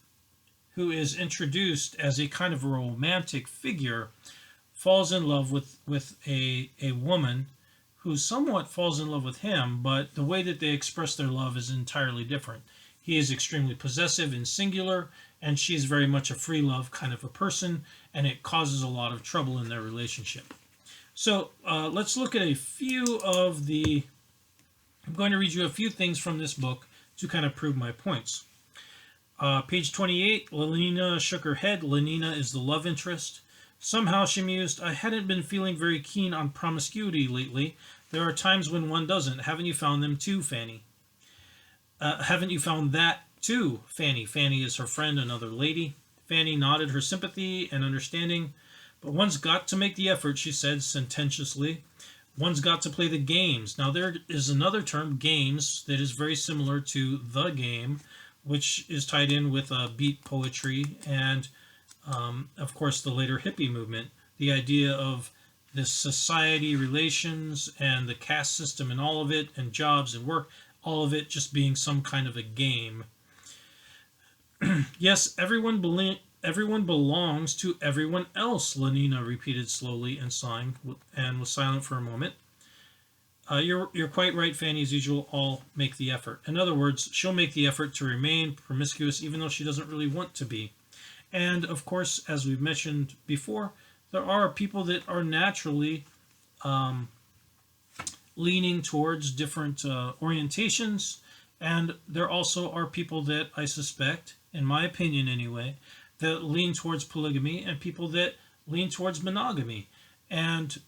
introduced as a kind of a romantic figure, falls in love with a woman who somewhat falls in love with him, but the way that they express their love is entirely different. He is extremely possessive and singular, and she is very much a free love kind of a person, and it causes a lot of trouble in their relationship. So let's look at a few of the... I'm going to read you a few things from this book to kind of prove my points. Page 28, Lenina shook her head. Lenina is the love interest. Somehow, she mused, I hadn't been feeling very keen on promiscuity lately. There are times when one doesn't. Haven't you found them too, Fanny? Haven't you found that too, Fanny? Fanny is her friend, another lady. Fanny nodded her sympathy and understanding. But one's got to make the effort, she said sententiously. One's got to play the games. Now, there is another term, games, that is very similar to the game, which is tied in with beat poetry and, of course, the later hippie movement. The idea of this society relations and the caste system and all of it, and jobs and work, all of it just being some kind of a game. Yes, everyone belongs to everyone else, Lenina repeated slowly and sighing, and was silent for a moment. You're quite right, Fanny, as usual. All make the effort. In other words, she'll make the effort to remain promiscuous even though she doesn't really want to be. And, of course, as we've mentioned before, there are people that are naturally leaning towards different orientations, and there also are people that I suspect, in my opinion anyway, that lean towards polygamy and people that lean towards monogamy. And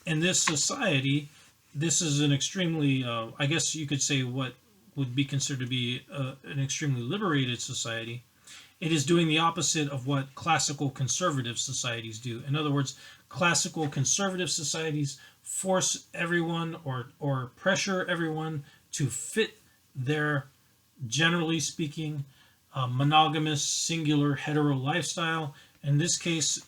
in this society, this is an extremely, I guess you could say what would be considered to be an extremely liberated society. It is doing the opposite of what classical conservative societies do. In other words, classical conservative societies force everyone or pressure everyone to fit their, generally speaking, monogamous, singular, hetero lifestyle. In this case,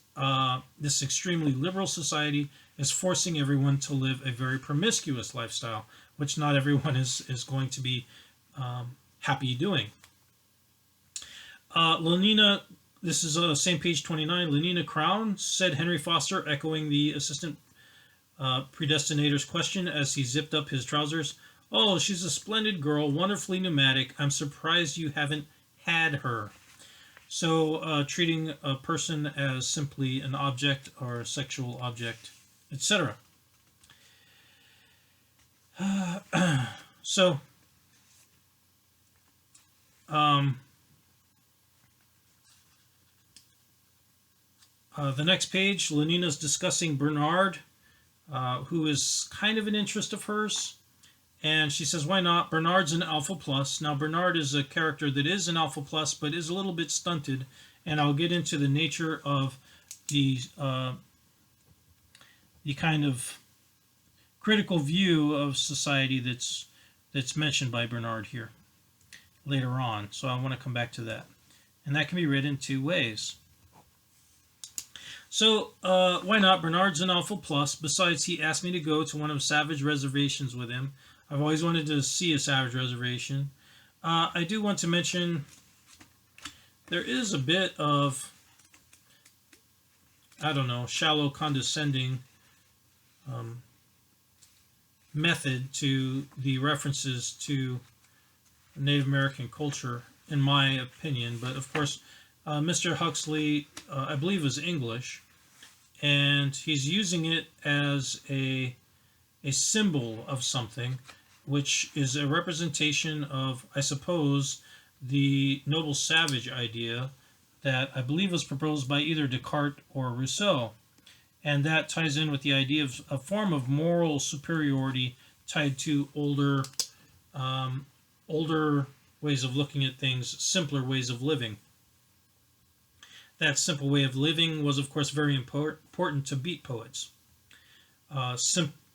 this extremely liberal society is forcing everyone to live a very promiscuous lifestyle, which not everyone is going to be happy doing. Lenina, this is same page 29, Lenina Crown, said Henry Foster, echoing the assistant predestinator's question as he zipped up his trousers. Oh, she's a splendid girl, wonderfully pneumatic. I'm surprised you haven't had her. So treating a person as simply an object or a sexual object, etc. So The next page, Lenina's discussing Bernard, who is kind of an interest of hers. And she says, why not? Bernard's an alpha plus. Now, Bernard is a character that is an alpha plus, but is a little bit stunted. And I'll get into the nature of the kind of critical view of society that's mentioned by Bernard here later on. So I want to come back to that. And that can be read in two ways. So why not? Bernard's an alpha plus. Besides, he asked me to go to one of Savage reservations with him. I've always wanted to see a Savage reservation. I do want to mention there is a bit of, I don't know, shallow condescending method to the references to Native American culture, in my opinion. But of course, Mr. Huxley, I believe, is English, and he's using it as a symbol of something, which is a representation of, I suppose, the noble savage idea that I believe was proposed by either Descartes or Rousseau. And that ties in with the idea of a form of moral superiority tied to older ways of looking at things, simpler ways of living. That simple way of living was, of course, very important to beat poets.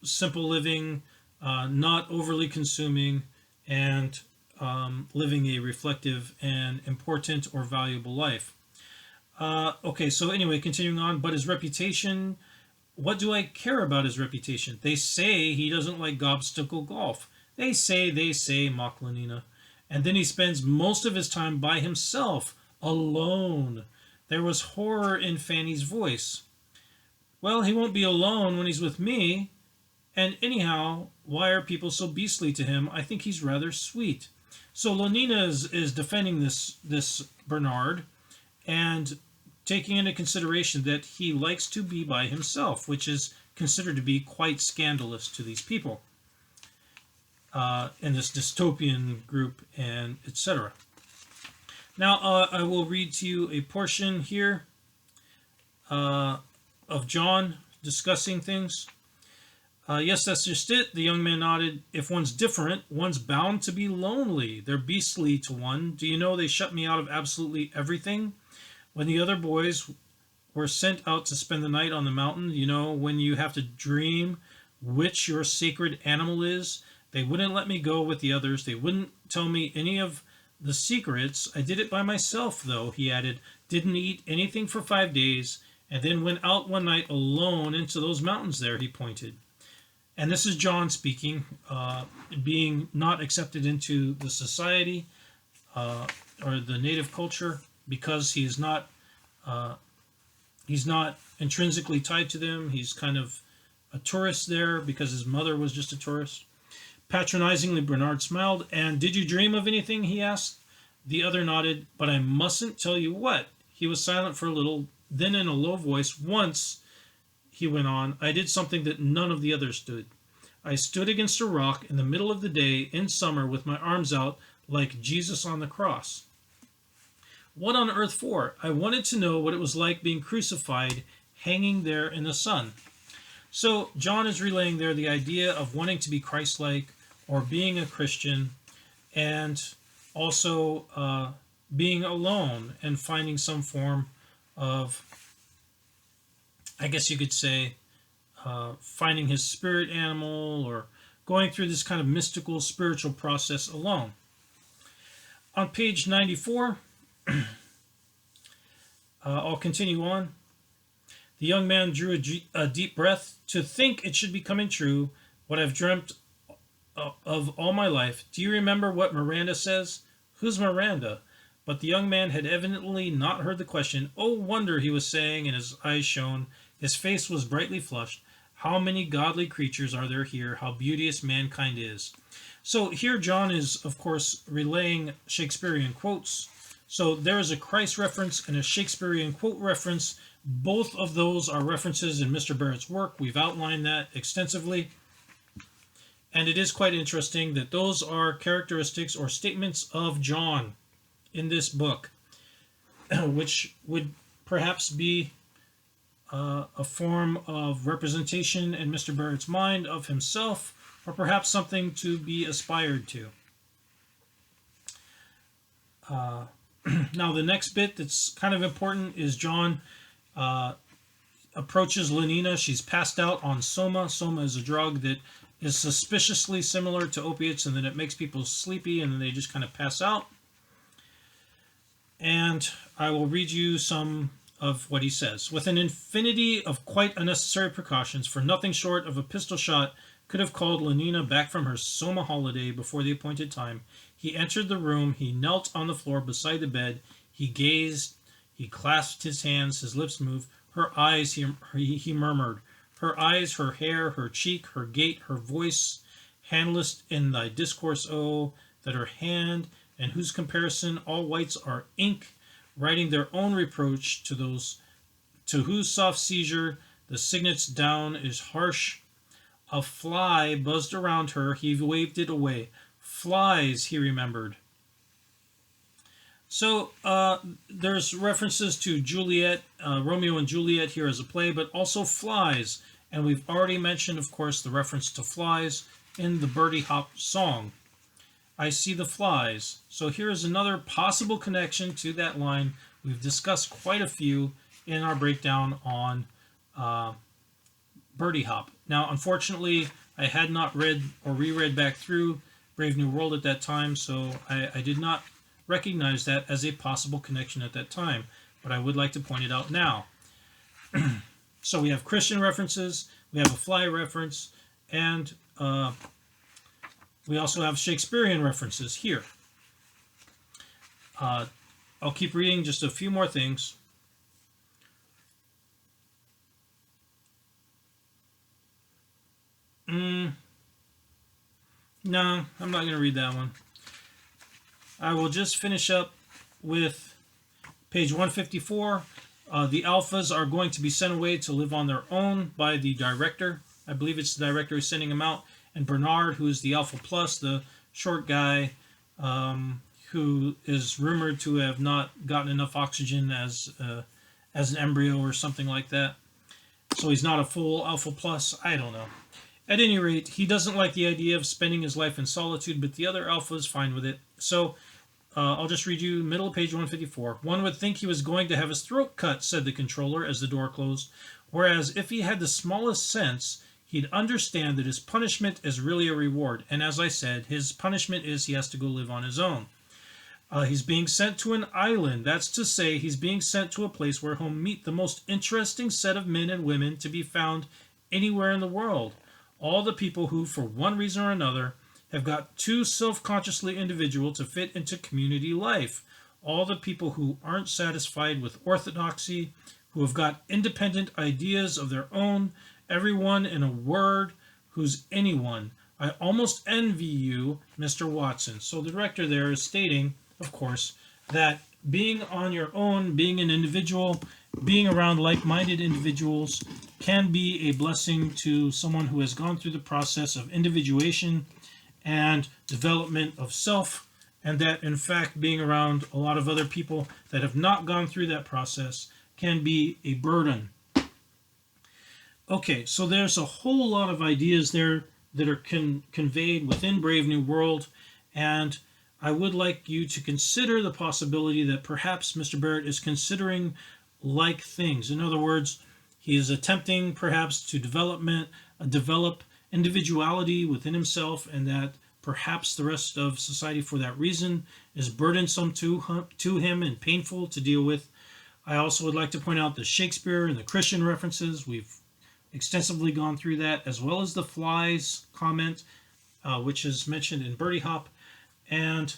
Simple living, not overly consuming, and living a reflective and important or valuable life. Okay, so anyway, continuing on, but his reputation, what do I care about his reputation? They say he doesn't like gobstickle golf. They say, mocked Lenina. And then he spends most of his time by himself, alone. There was horror in Fanny's voice. Well, he won't be alone when he's with me. And anyhow, why are people so beastly to him? I think he's rather sweet. So Lenina is defending this Bernard and taking into consideration that he likes to be by himself, which is considered to be quite scandalous to these people in this dystopian group, and etc. Now I will read to you a portion here of John discussing things. Yes, that's just it. The young man nodded. If one's different, one's bound to be lonely. They're beastly to one. Do you know they shut me out of absolutely everything? When the other boys were sent out to spend the night on the mountain, you know, when you have to dream which your sacred animal is, they wouldn't let me go with the others. They wouldn't tell me any of the secrets. I did it by myself, though, he added. Didn't eat anything for 5 days, and then went out one night alone into those mountains there, he pointed. And this is John speaking, being not accepted into the society or the native culture because he's not intrinsically tied to them. He's kind of a tourist there because his mother was just a tourist. Patronizingly, Bernard smiled. And did you dream of anything? He asked. The other nodded. But I mustn't tell you what. He was silent for a little. Then in a low voice, once, he went on, I did something that none of the others did. I stood against a rock in the middle of the day in summer with my arms out like Jesus on the cross. What on earth for? I wanted to know what it was like being crucified, hanging there in the sun. So John is relaying there the idea of wanting to be Christ-like or being a Christian, and also being alone and finding some form of, I guess you could say, finding his spirit animal or going through this kind of mystical spiritual process alone. On page 94, I'll continue on. The young man drew a deep breath. To think it should be coming true, what I've dreamt of all my life. Do you remember what Miranda says? Who's Miranda? But the young man had evidently not heard the question. Oh, wonder, he was saying, and his eyes shone. His face was brightly flushed. How many godly creatures are there here? How beauteous mankind is. So here John is, of course, relaying Shakespearean quotes. So there is a Christ reference and a Shakespearean quote reference. Both of those are references in Mr. Barrett's work. We've outlined that extensively. And it is quite interesting that those are characteristics or statements of John in this book, which would perhaps be a form of representation in Mr. Barrett's mind of himself, or perhaps something to be aspired to. Now, the next bit that's kind of important is John approaches Lenina. She's passed out on soma. Soma is a drug that is suspiciously similar to opiates, and then it makes people sleepy, and then they just kind of pass out. And I will read you some of what he says. With an infinity of quite unnecessary precautions, for nothing short of a pistol shot could have called Lenina back from her soma holiday before the appointed time, he entered the room, he knelt on the floor beside the bed, he gazed, he clasped his hands, his lips moved. Her eyes, he murmured, her eyes, her hair, her cheek, her gait, her voice, handless in thy discourse, oh, that her hand, and whose comparison all whites are ink, writing their own reproach to those to whose soft seizure the signet's down is harsh. A fly buzzed around her, he waved it away. Flies, he remembered. So there's references to Juliet, Romeo and Juliet here as a play, but also flies. And we've already mentioned, of course, the reference to flies in the Birdie Hop song. I see the flies. So here's another possible connection to that line. We've discussed quite a few in our breakdown on Birdie Hop. Now, unfortunately, I had not read or reread back through Brave New World at that time, so I did not recognize that as a possible connection at that time, but I would like to point it out now. So we have Christian references, we have a fly reference, and we also have Shakespearean references here. I'll keep reading just a few more things. No, I'm not going to read that one. I will just finish up with page 154. The alphas are going to be sent away to live on their own by the director. I believe it's the director who's sending them out. And Bernard, who is the alpha plus, the short guy who is rumored to have not gotten enough oxygen as an embryo or something like that. So he's not a full alpha plus. I don't know. At any rate, he doesn't like the idea of spending his life in solitude, but the other alpha is fine with it. So I'll just read you middle of page 154. One would think he was going to have his throat cut, said the controller as the door closed, whereas if he had the smallest sense, he'd understand that his punishment is really a reward. And as I said, his punishment is he has to go live on his own. He's being sent to an island. That's to say, he's being sent to a place where he'll meet the most interesting set of men and women to be found anywhere in the world. All the people who, for one reason or another, have got too self-consciously individual to fit into community life. All the people who aren't satisfied with orthodoxy, who have got independent ideas of their own, everyone, in a word, who's anyone. I almost envy you, Mr. Watson. So the director there is stating, of course, that being on your own, being an individual, being around like-minded individuals can be a blessing to someone who has gone through the process of individuation and development of self, and that, in fact, being around a lot of other people that have not gone through that process can be a burden. Okay, so there's a whole lot of ideas there that are conveyed within Brave New World, and I would like you to consider the possibility that perhaps Mr. Barrett is considering like things. In other words, he is attempting perhaps to develop individuality within himself, and that perhaps the rest of society for that reason is burdensome to him and painful to deal with. I also would like to point out the Shakespeare and the Christian references. We've extensively gone through that, as well as the flies comment, which is mentioned in Birdie Hop. And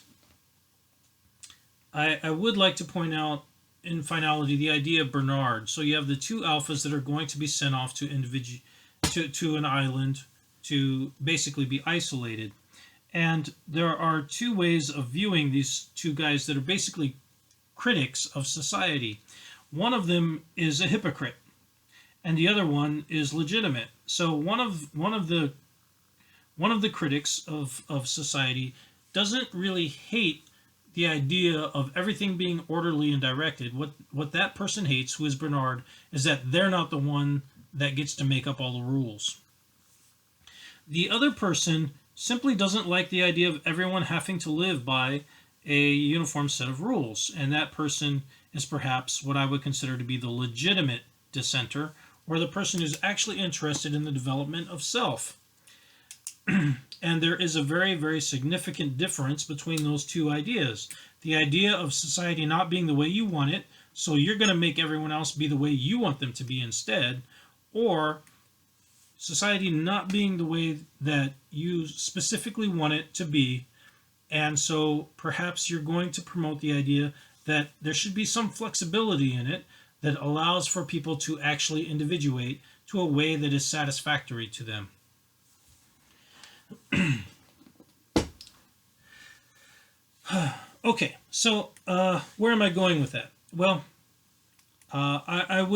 I would like to point out, in finality, the idea of Bernard. So you have the two alphas that are going to be sent off to an island to basically be isolated. And there are two ways of viewing these two guys that are basically critics of society. One of them is a hypocrite, and the other one is legitimate. So one of the critics of society doesn't really hate the idea of everything being orderly and directed. What that person hates, who is Bernard, is that they're not the one that gets to make up all the rules. The other person simply doesn't like the idea of everyone having to live by a uniform set of rules, and that person is perhaps what I would consider to be the legitimate dissenter, or the person who's actually interested in the development of self. And there is a very, very significant difference between those two ideas. The idea of society not being the way you want it, so you're going to make everyone else be the way you want them to be instead, or society not being the way that you specifically want it to be, and so perhaps you're going to promote the idea that there should be some flexibility in it that allows for people to actually individuate to a way that is satisfactory to them. Okay, so where am I going with that? Well, I'm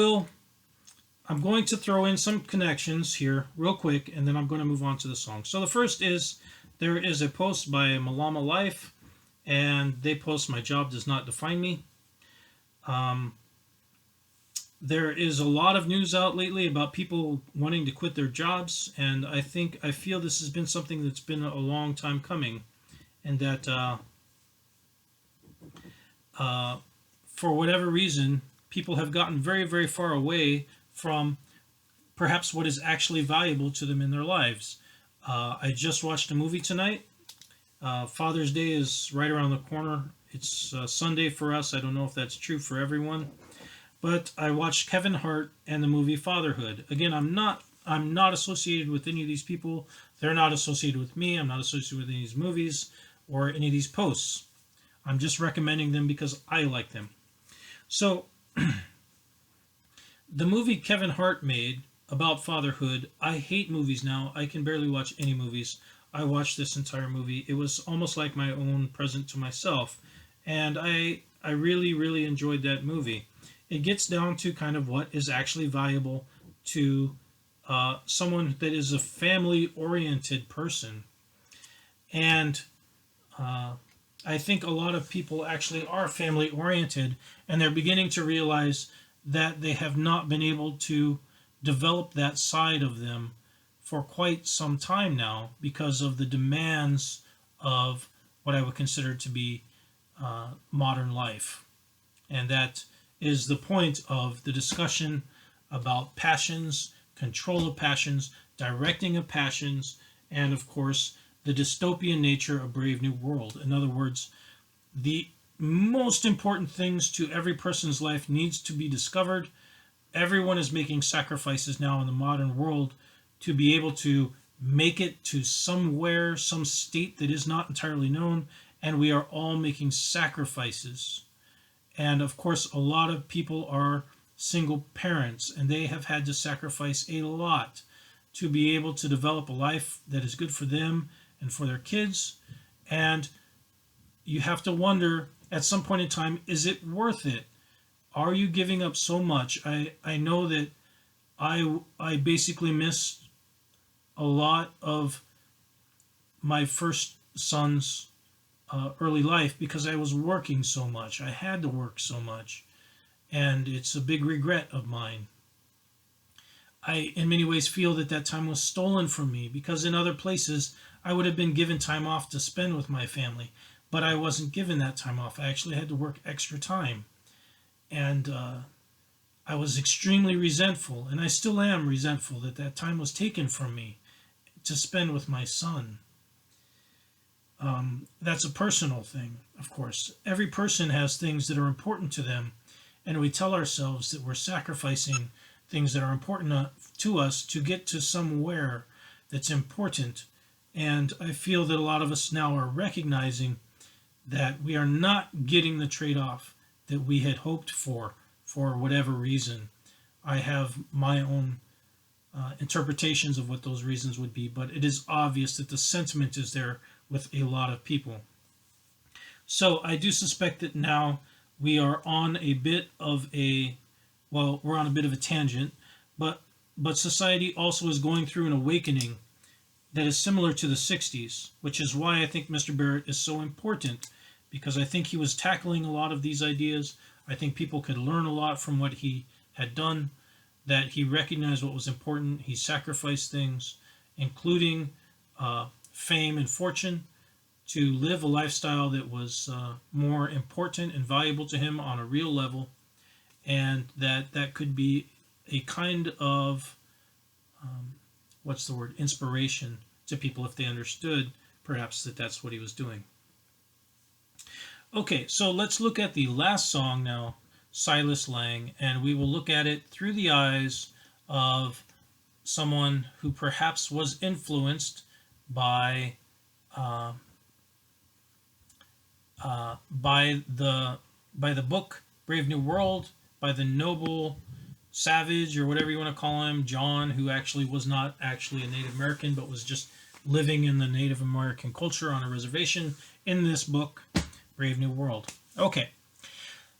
going to throw in some connections here real quick, and then I'm going to move on to the song. So the first is, there is a post by Malama Life, and they post, "My job does not define me." There is a lot of news out lately about people wanting to quit their jobs, and I feel this has been something that's been a long time coming, and that for whatever reason, people have gotten very, very far away from perhaps what is actually valuable to them in their lives. I just watched a movie tonight. Father's Day is right around the corner. It's Sunday for us. I don't know if that's true for everyone. But I watched Kevin Hart and the movie Fatherhood. Again, I'm not associated with any of these people. They're not associated with me. I'm not associated with any of these movies or any of these posts. I'm just recommending them because I like them. So, the movie Kevin Hart made about fatherhood, I hate movies now. I can barely watch any movies. I watched this entire movie. It was almost like my own present to myself. And I really, really enjoyed that movie. It gets down to kind of what is actually valuable to someone that is a family-oriented person. And I think a lot of people actually are family-oriented, and they're beginning to realize that they have not been able to develop that side of them for quite some time now because of the demands of what I would consider to be modern life. And that is the point of the discussion about passions, control of passions, directing of passions, and of course the dystopian nature of Brave New World. In other words, the most important things to every person's life needs to be discovered. Everyone is making sacrifices now in the modern world to be able to make it to somewhere, some state that is not entirely known, and we are all making sacrifices. And of course, a lot of people are single parents, and they have had to sacrifice a lot to be able to develop a life that is good for them and for their kids. And you have to wonder, at some point in time, is it worth it? Are you giving up so much? I know that I basically missed a lot of my first son's early life because I was working so much. I had to work so much. And it's a big regret of mine. I, in many ways, feel that that time was stolen from me because in other places I would have been given time off to spend with my family. But I wasn't given that time off. I actually had to work extra time. And I was extremely resentful, and I still am resentful that that time was taken from me to spend with my son. That's a personal thing, of course. Every person has things that are important to them, and we tell ourselves that we're sacrificing things that are important to us to get to somewhere that's important. And I feel that a lot of us now are recognizing that we are not getting the trade-off that we had hoped for whatever reason. I have my own interpretations of what those reasons would be, but it is obvious that the sentiment is there with a lot of people. So I do suspect that now we are on a bit of a, well, we're on a bit of a tangent, but society also is going through an awakening that is similar to the 60s, which is why I think Mr. Barrett is so important, because I think he was tackling a lot of these ideas. I think people could learn a lot from what he had done, that he recognized what was important. He sacrificed things, including fame and fortune, to live a lifestyle that was more important and valuable to him on a real level, and that could be a kind of inspiration to people if they understood perhaps that's what he was doing. Okay, so let's look at the last song now, Silas Lang, and we will look at it through the eyes of someone who perhaps was influenced by the book Brave New World, by the noble savage, or whatever you want to call him, John, who actually was not actually a Native American, but was just living in the Native American culture on a reservation in this book, Brave New World. Okay,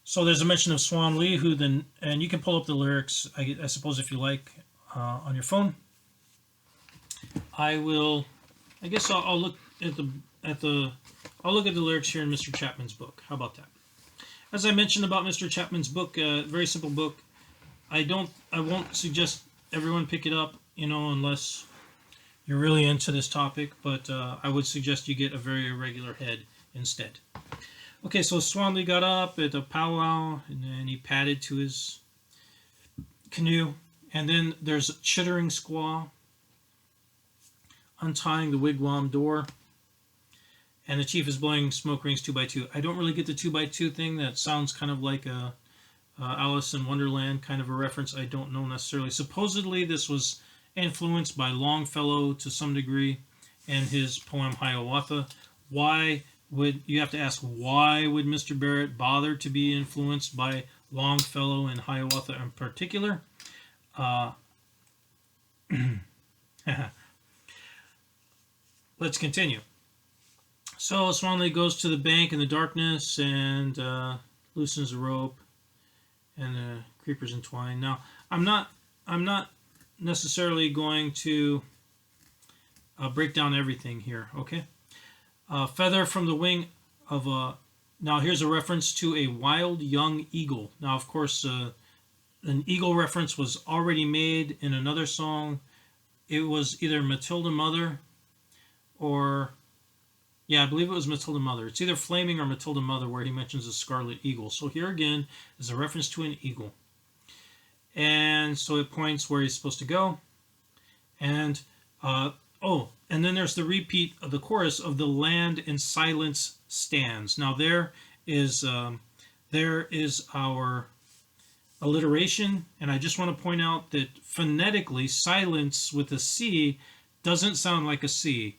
so there's a mention of Swan Lee, who then, and you can pull up the lyrics, I suppose, if you like, on your phone. I'll look at the lyrics here in Mr. Chapman's book. How about that? As I mentioned about Mr. Chapman's book, very simple book. I won't suggest everyone pick it up, unless you're really into this topic, but I would suggest you get a very irregular head instead. Okay, so Swan Lee got up at a powwow, and then he padded to his canoe, and then there's a chittering squaw untying the wigwam door, and the chief is blowing smoke rings 2 by 2. I don't really get the 2 by 2 thing. That sounds kind of like a Alice in Wonderland kind of a reference. I don't know necessarily. Supposedly this was influenced by Longfellow to some degree and his poem Hiawatha. Why would Mr. Barrett bother to be influenced by Longfellow and Hiawatha in particular? Let's continue. So Swan Lee goes to the bank in the darkness and loosens the rope, and the creepers entwine. Now, I'm not necessarily going to break down everything here. Okay, feather from the wing of a. Now here's a reference to a wild young eagle. Now, of course, an eagle reference was already made in another song. It was either Matilda Mother, or I believe it was Matilda Mother. It's either Flaming or Matilda Mother where he mentions a scarlet eagle. So here again is a reference to an eagle. And so it points where he's supposed to go. And, and then there's the repeat of the chorus of the land in silence stands. Now there is our alliteration. And I just want to point out that phonetically, silence with a C doesn't sound like a C.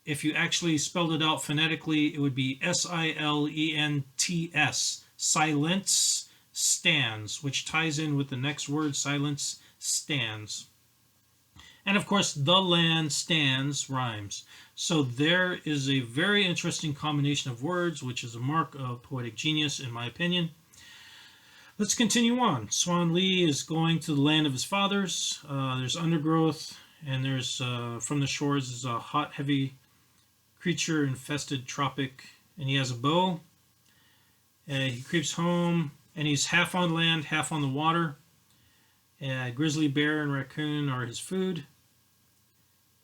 If you actually spelled it out phonetically, it would be S-I-L-E-N-T-S. Silence stands, which ties in with the next word, silence stands. And of course, the land stands rhymes. So there is a very interesting combination of words, which is a mark of poetic genius, in my opinion. Let's continue on. Swan Lee is going to the land of his fathers. There's undergrowth, and there's, from the shores, is a hot, heavy creature-infested tropic, and he has a bow. He creeps home, and he's half on land, half on the water. Grizzly bear and raccoon are his food.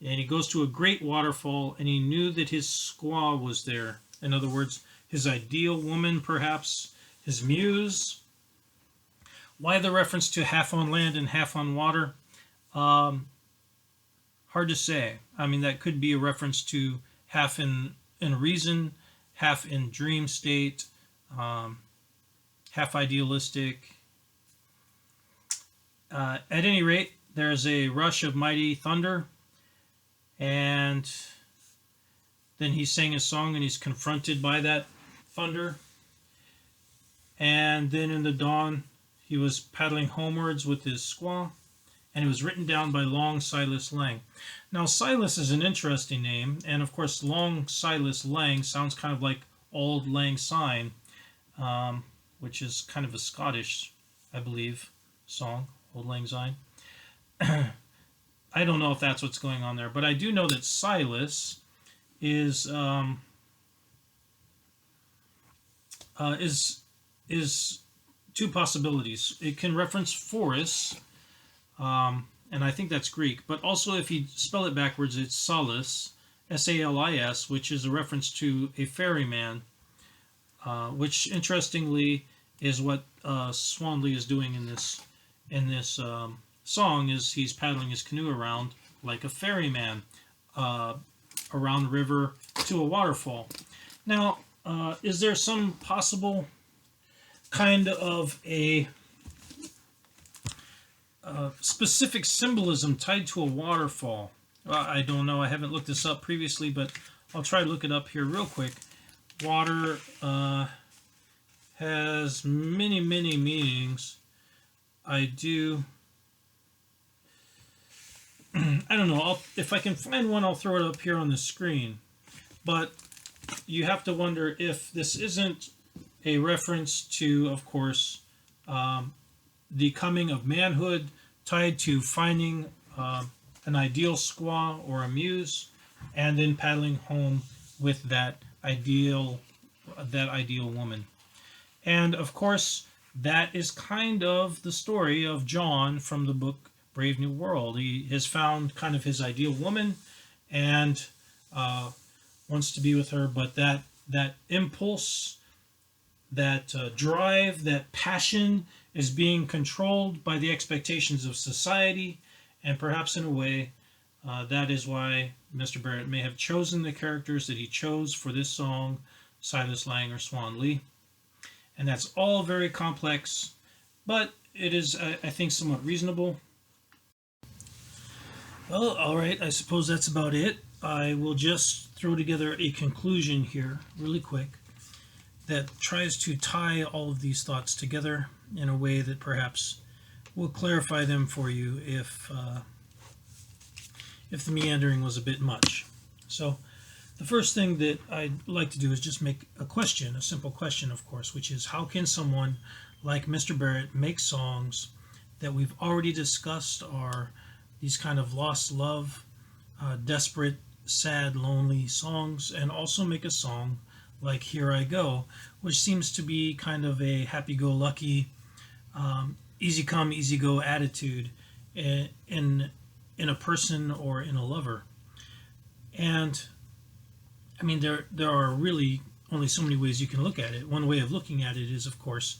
And he goes to a great waterfall, and he knew that his squaw was there. In other words, his ideal woman, perhaps, his muse. Why the reference to half on land and half on water? Hard to say. I mean, that could be a reference to half in reason, half in dream state, half idealistic. At any rate, there's a rush of mighty thunder, and then he sang his song, and he's confronted by that thunder. And then in the dawn, he was paddling homewards with his squaw, and it was written down by Long Silas Lang. Now, Silas is an interesting name, and of course, Long Silas Lang sounds kind of like Auld Lang Syne, which is kind of a Scottish, I believe, song, Auld Lang Syne. I don't know if that's what's going on there, but I do know that Silas is is two possibilities. It can reference forests, and I think that's Greek, but also if you spell it backwards, it's Salis, Salis, which is a reference to a ferryman, which interestingly is what Swan Lee is doing in this song. Is he's paddling his canoe around like a ferryman around the river to a waterfall. Now, is there some possible kind of a specific symbolism tied to a waterfall? I don't know. I haven't looked this up previously, but I'll try to look it up here real quick. Water has many, many meanings. I don't know. If I can find one, I'll throw it up here on the screen. But you have to wonder if this isn't a reference to, of course, the coming of manhood tied to finding an ideal squaw or a muse, and then paddling home with that ideal woman. And of course, that is kind of the story of John from the book Brave New World. He has found kind of his ideal woman and wants to be with her, but that impulse, that drive, that passion is being controlled by the expectations of society, and perhaps in a way that is why Mr. Barrett may have chosen the characters that he chose for this song, Silas Lang or Swan Lee. And that's all very complex, but it is, I think, somewhat reasonable. Well, all right, I suppose that's about it. I will just throw together a conclusion here really quick that tries to tie all of these thoughts together in a way that perhaps will clarify them for you if the meandering was a bit much. So the first thing that I'd like to do is just make a question, a simple question, of course, which is how can someone like Mr. Barrett make songs that we've already discussed are these kind of lost love, desperate, sad, lonely songs, and also make a song like Here I Go, which seems to be kind of a happy-go-lucky, easy come, easy go attitude in a person or in a lover. And I mean, there are really only so many ways you can look at it. One way of looking at it is, of course,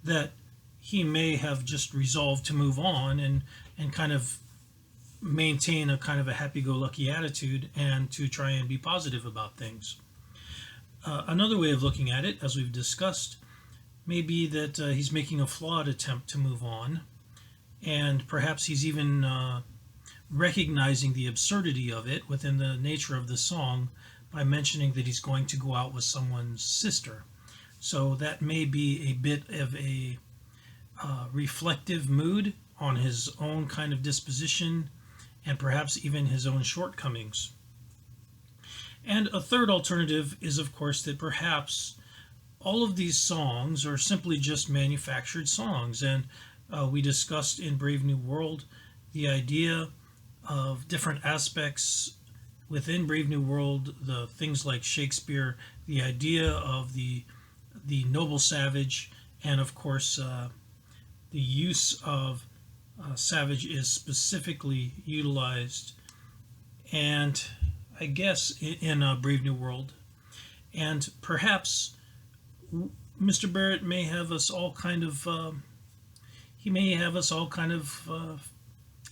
that he may have just resolved to move on and kind of maintain a kind of a happy-go-lucky attitude and to try and be positive about things. Another way of looking at it, as we've discussed, may be that he's making a flawed attempt to move on, and perhaps he's even recognizing the absurdity of it within the nature of the song by mentioning that he's going to go out with someone's sister. So that may be a bit of a reflective mood on his own kind of disposition and perhaps even his own shortcomings. And a third alternative is, of course, that perhaps all of these songs are simply just manufactured songs. And we discussed in Brave New World the idea of different aspects within Brave New World, the things like Shakespeare, the idea of the noble savage, and of course the use of savage is specifically utilized, and I guess in Brave New World. And perhaps Mr. Barrett may have us all kind of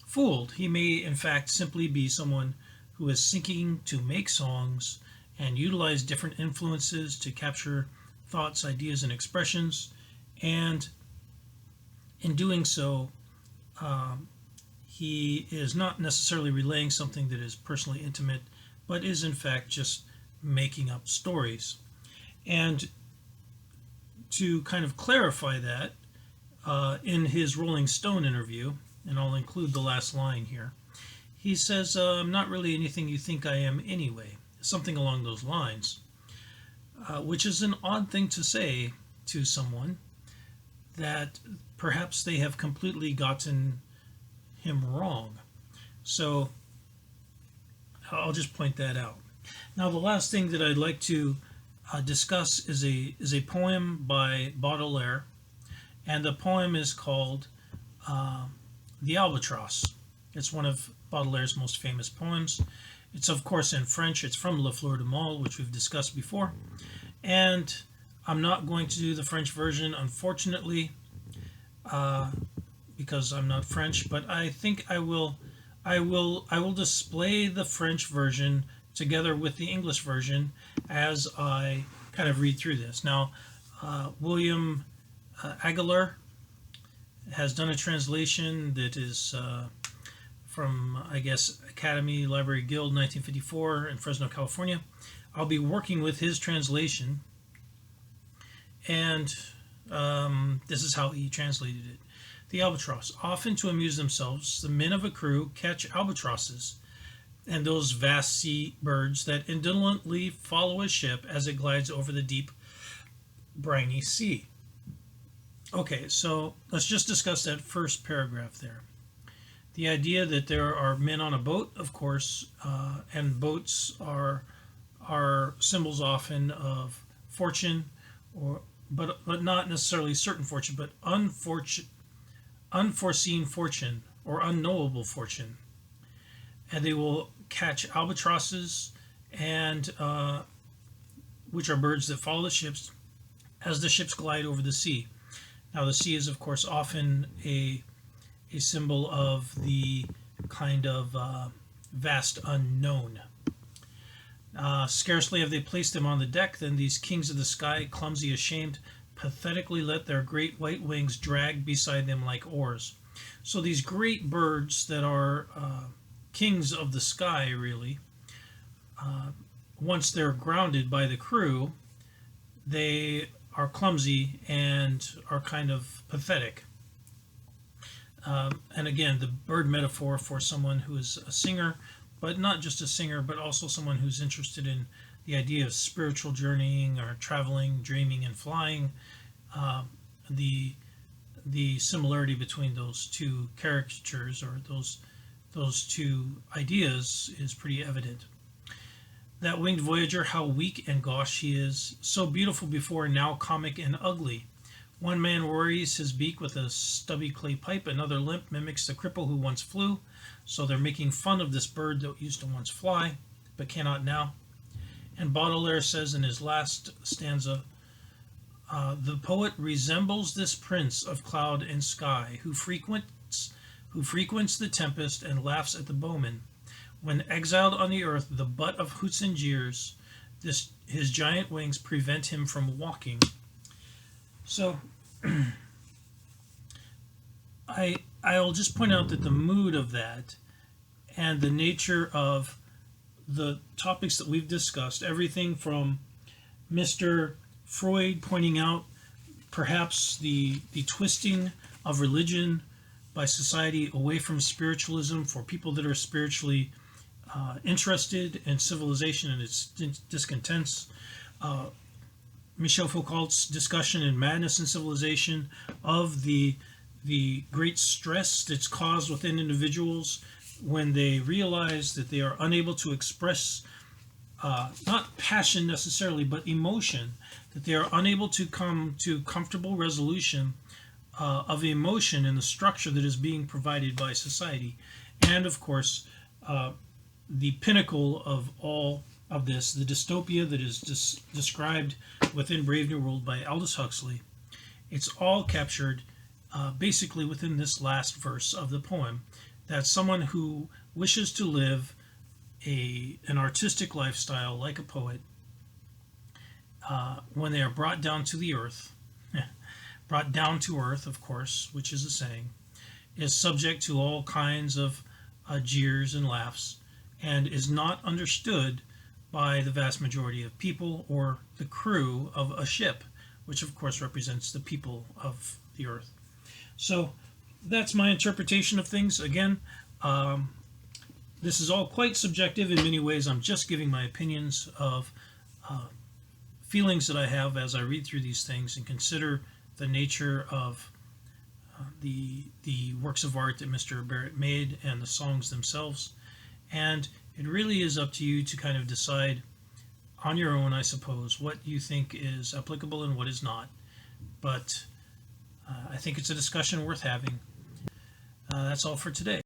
fooled. He may in fact simply be someone who is seeking to make songs and utilize different influences to capture thoughts, ideas, and expressions, and in doing so he is not necessarily relaying something that is personally intimate, but is in fact just making up stories. And to kind of clarify that, in his Rolling Stone interview, and I'll include the last line here, he says, I'm not really anything you think I am anyway, something along those lines, which is an odd thing to say to someone that perhaps they have completely gotten him wrong. So I'll just point that out. Now, the last thing that I'd like to discuss is a poem by Baudelaire, and the poem is called The Albatross. It's one of Baudelaire's most famous poems. It's of course in French. It's from Fleurs, which we've discussed before. And I'm not going to do the French version, unfortunately, because I'm not French. But I think I will display the French version together with the English version as I kind of read through this. Now, William Aguilar has done a translation that is from, I guess, Academy Library Guild, 1954 in Fresno, California. I'll be working with his translation, and this is how he translated it. The albatross. Often to amuse themselves, the men of a crew catch albatrosses and those vast sea birds that indolently follow a ship as it glides over the deep, briny sea. Okay, so let's just discuss that first paragraph there. The idea that there are men on a boat, of course, and boats are symbols often of fortune, but not necessarily certain fortune, but unforeseen fortune or unknowable fortune. And they will catch albatrosses, and which are birds that follow the ships as the ships glide over the sea. Now, the sea is, of course, often a symbol of the kind of vast unknown. Scarcely have they placed them on the deck than these kings of the sky, clumsy, ashamed, pathetically let their great white wings drag beside them like oars. So these great birds that are kings of the sky, really, once they're grounded by the crew, they are clumsy and are kind of pathetic. And again, the bird metaphor for someone who is a singer, but not just a singer, but also someone who's interested in the idea of spiritual journeying or traveling, dreaming, and flying. The similarity between those two caricatures or those two ideas is pretty evident. That winged voyager, how weak and gauche he is, so beautiful before, now comic and ugly. One man worries his beak with a stubby clay pipe, another limp mimics the cripple who once flew. So they're making fun of this bird that used to once fly, but cannot now. And Baudelaire says in his last stanza, the poet resembles this prince of cloud and sky, who frequents the tempest and laughs at the bowman. When exiled on the earth, the butt of hoots and jeers, his giant wings prevent him from walking. So, I'll just point out that the mood of that and the nature of the topics that we've discussed, everything from Mr. Freud pointing out perhaps the twisting of religion by society away from spiritualism for people that are spiritually interested in civilization and its discontents. Michel Foucault's discussion in Madness and Civilization of the great stress that's caused within individuals when they realize that they are unable to express not passion necessarily, but emotion, that they are unable to come to comfortable resolution of emotion in the structure that is being provided by society. And of course, the pinnacle of all of this, the dystopia that is described within Brave New World by Aldous Huxley, it's all captured basically within this last verse of the poem, that someone who wishes to live an artistic lifestyle like a poet, when they are brought down to the earth, brought down to earth, of course, which is a saying, is subject to all kinds of jeers and laughs, and is not understood by the vast majority of people or the crew of a ship, which of course represents the people of the earth. So that's my interpretation of things. Again, this is all quite subjective in many ways. I'm just giving my opinions of feelings that I have as I read through these things and consider the nature of the works of art that Mr. Barrett made and the songs themselves. And it really is up to you to kind of decide on your own, I suppose, what you think is applicable and what is not. But I think it's a discussion worth having. That's all for today.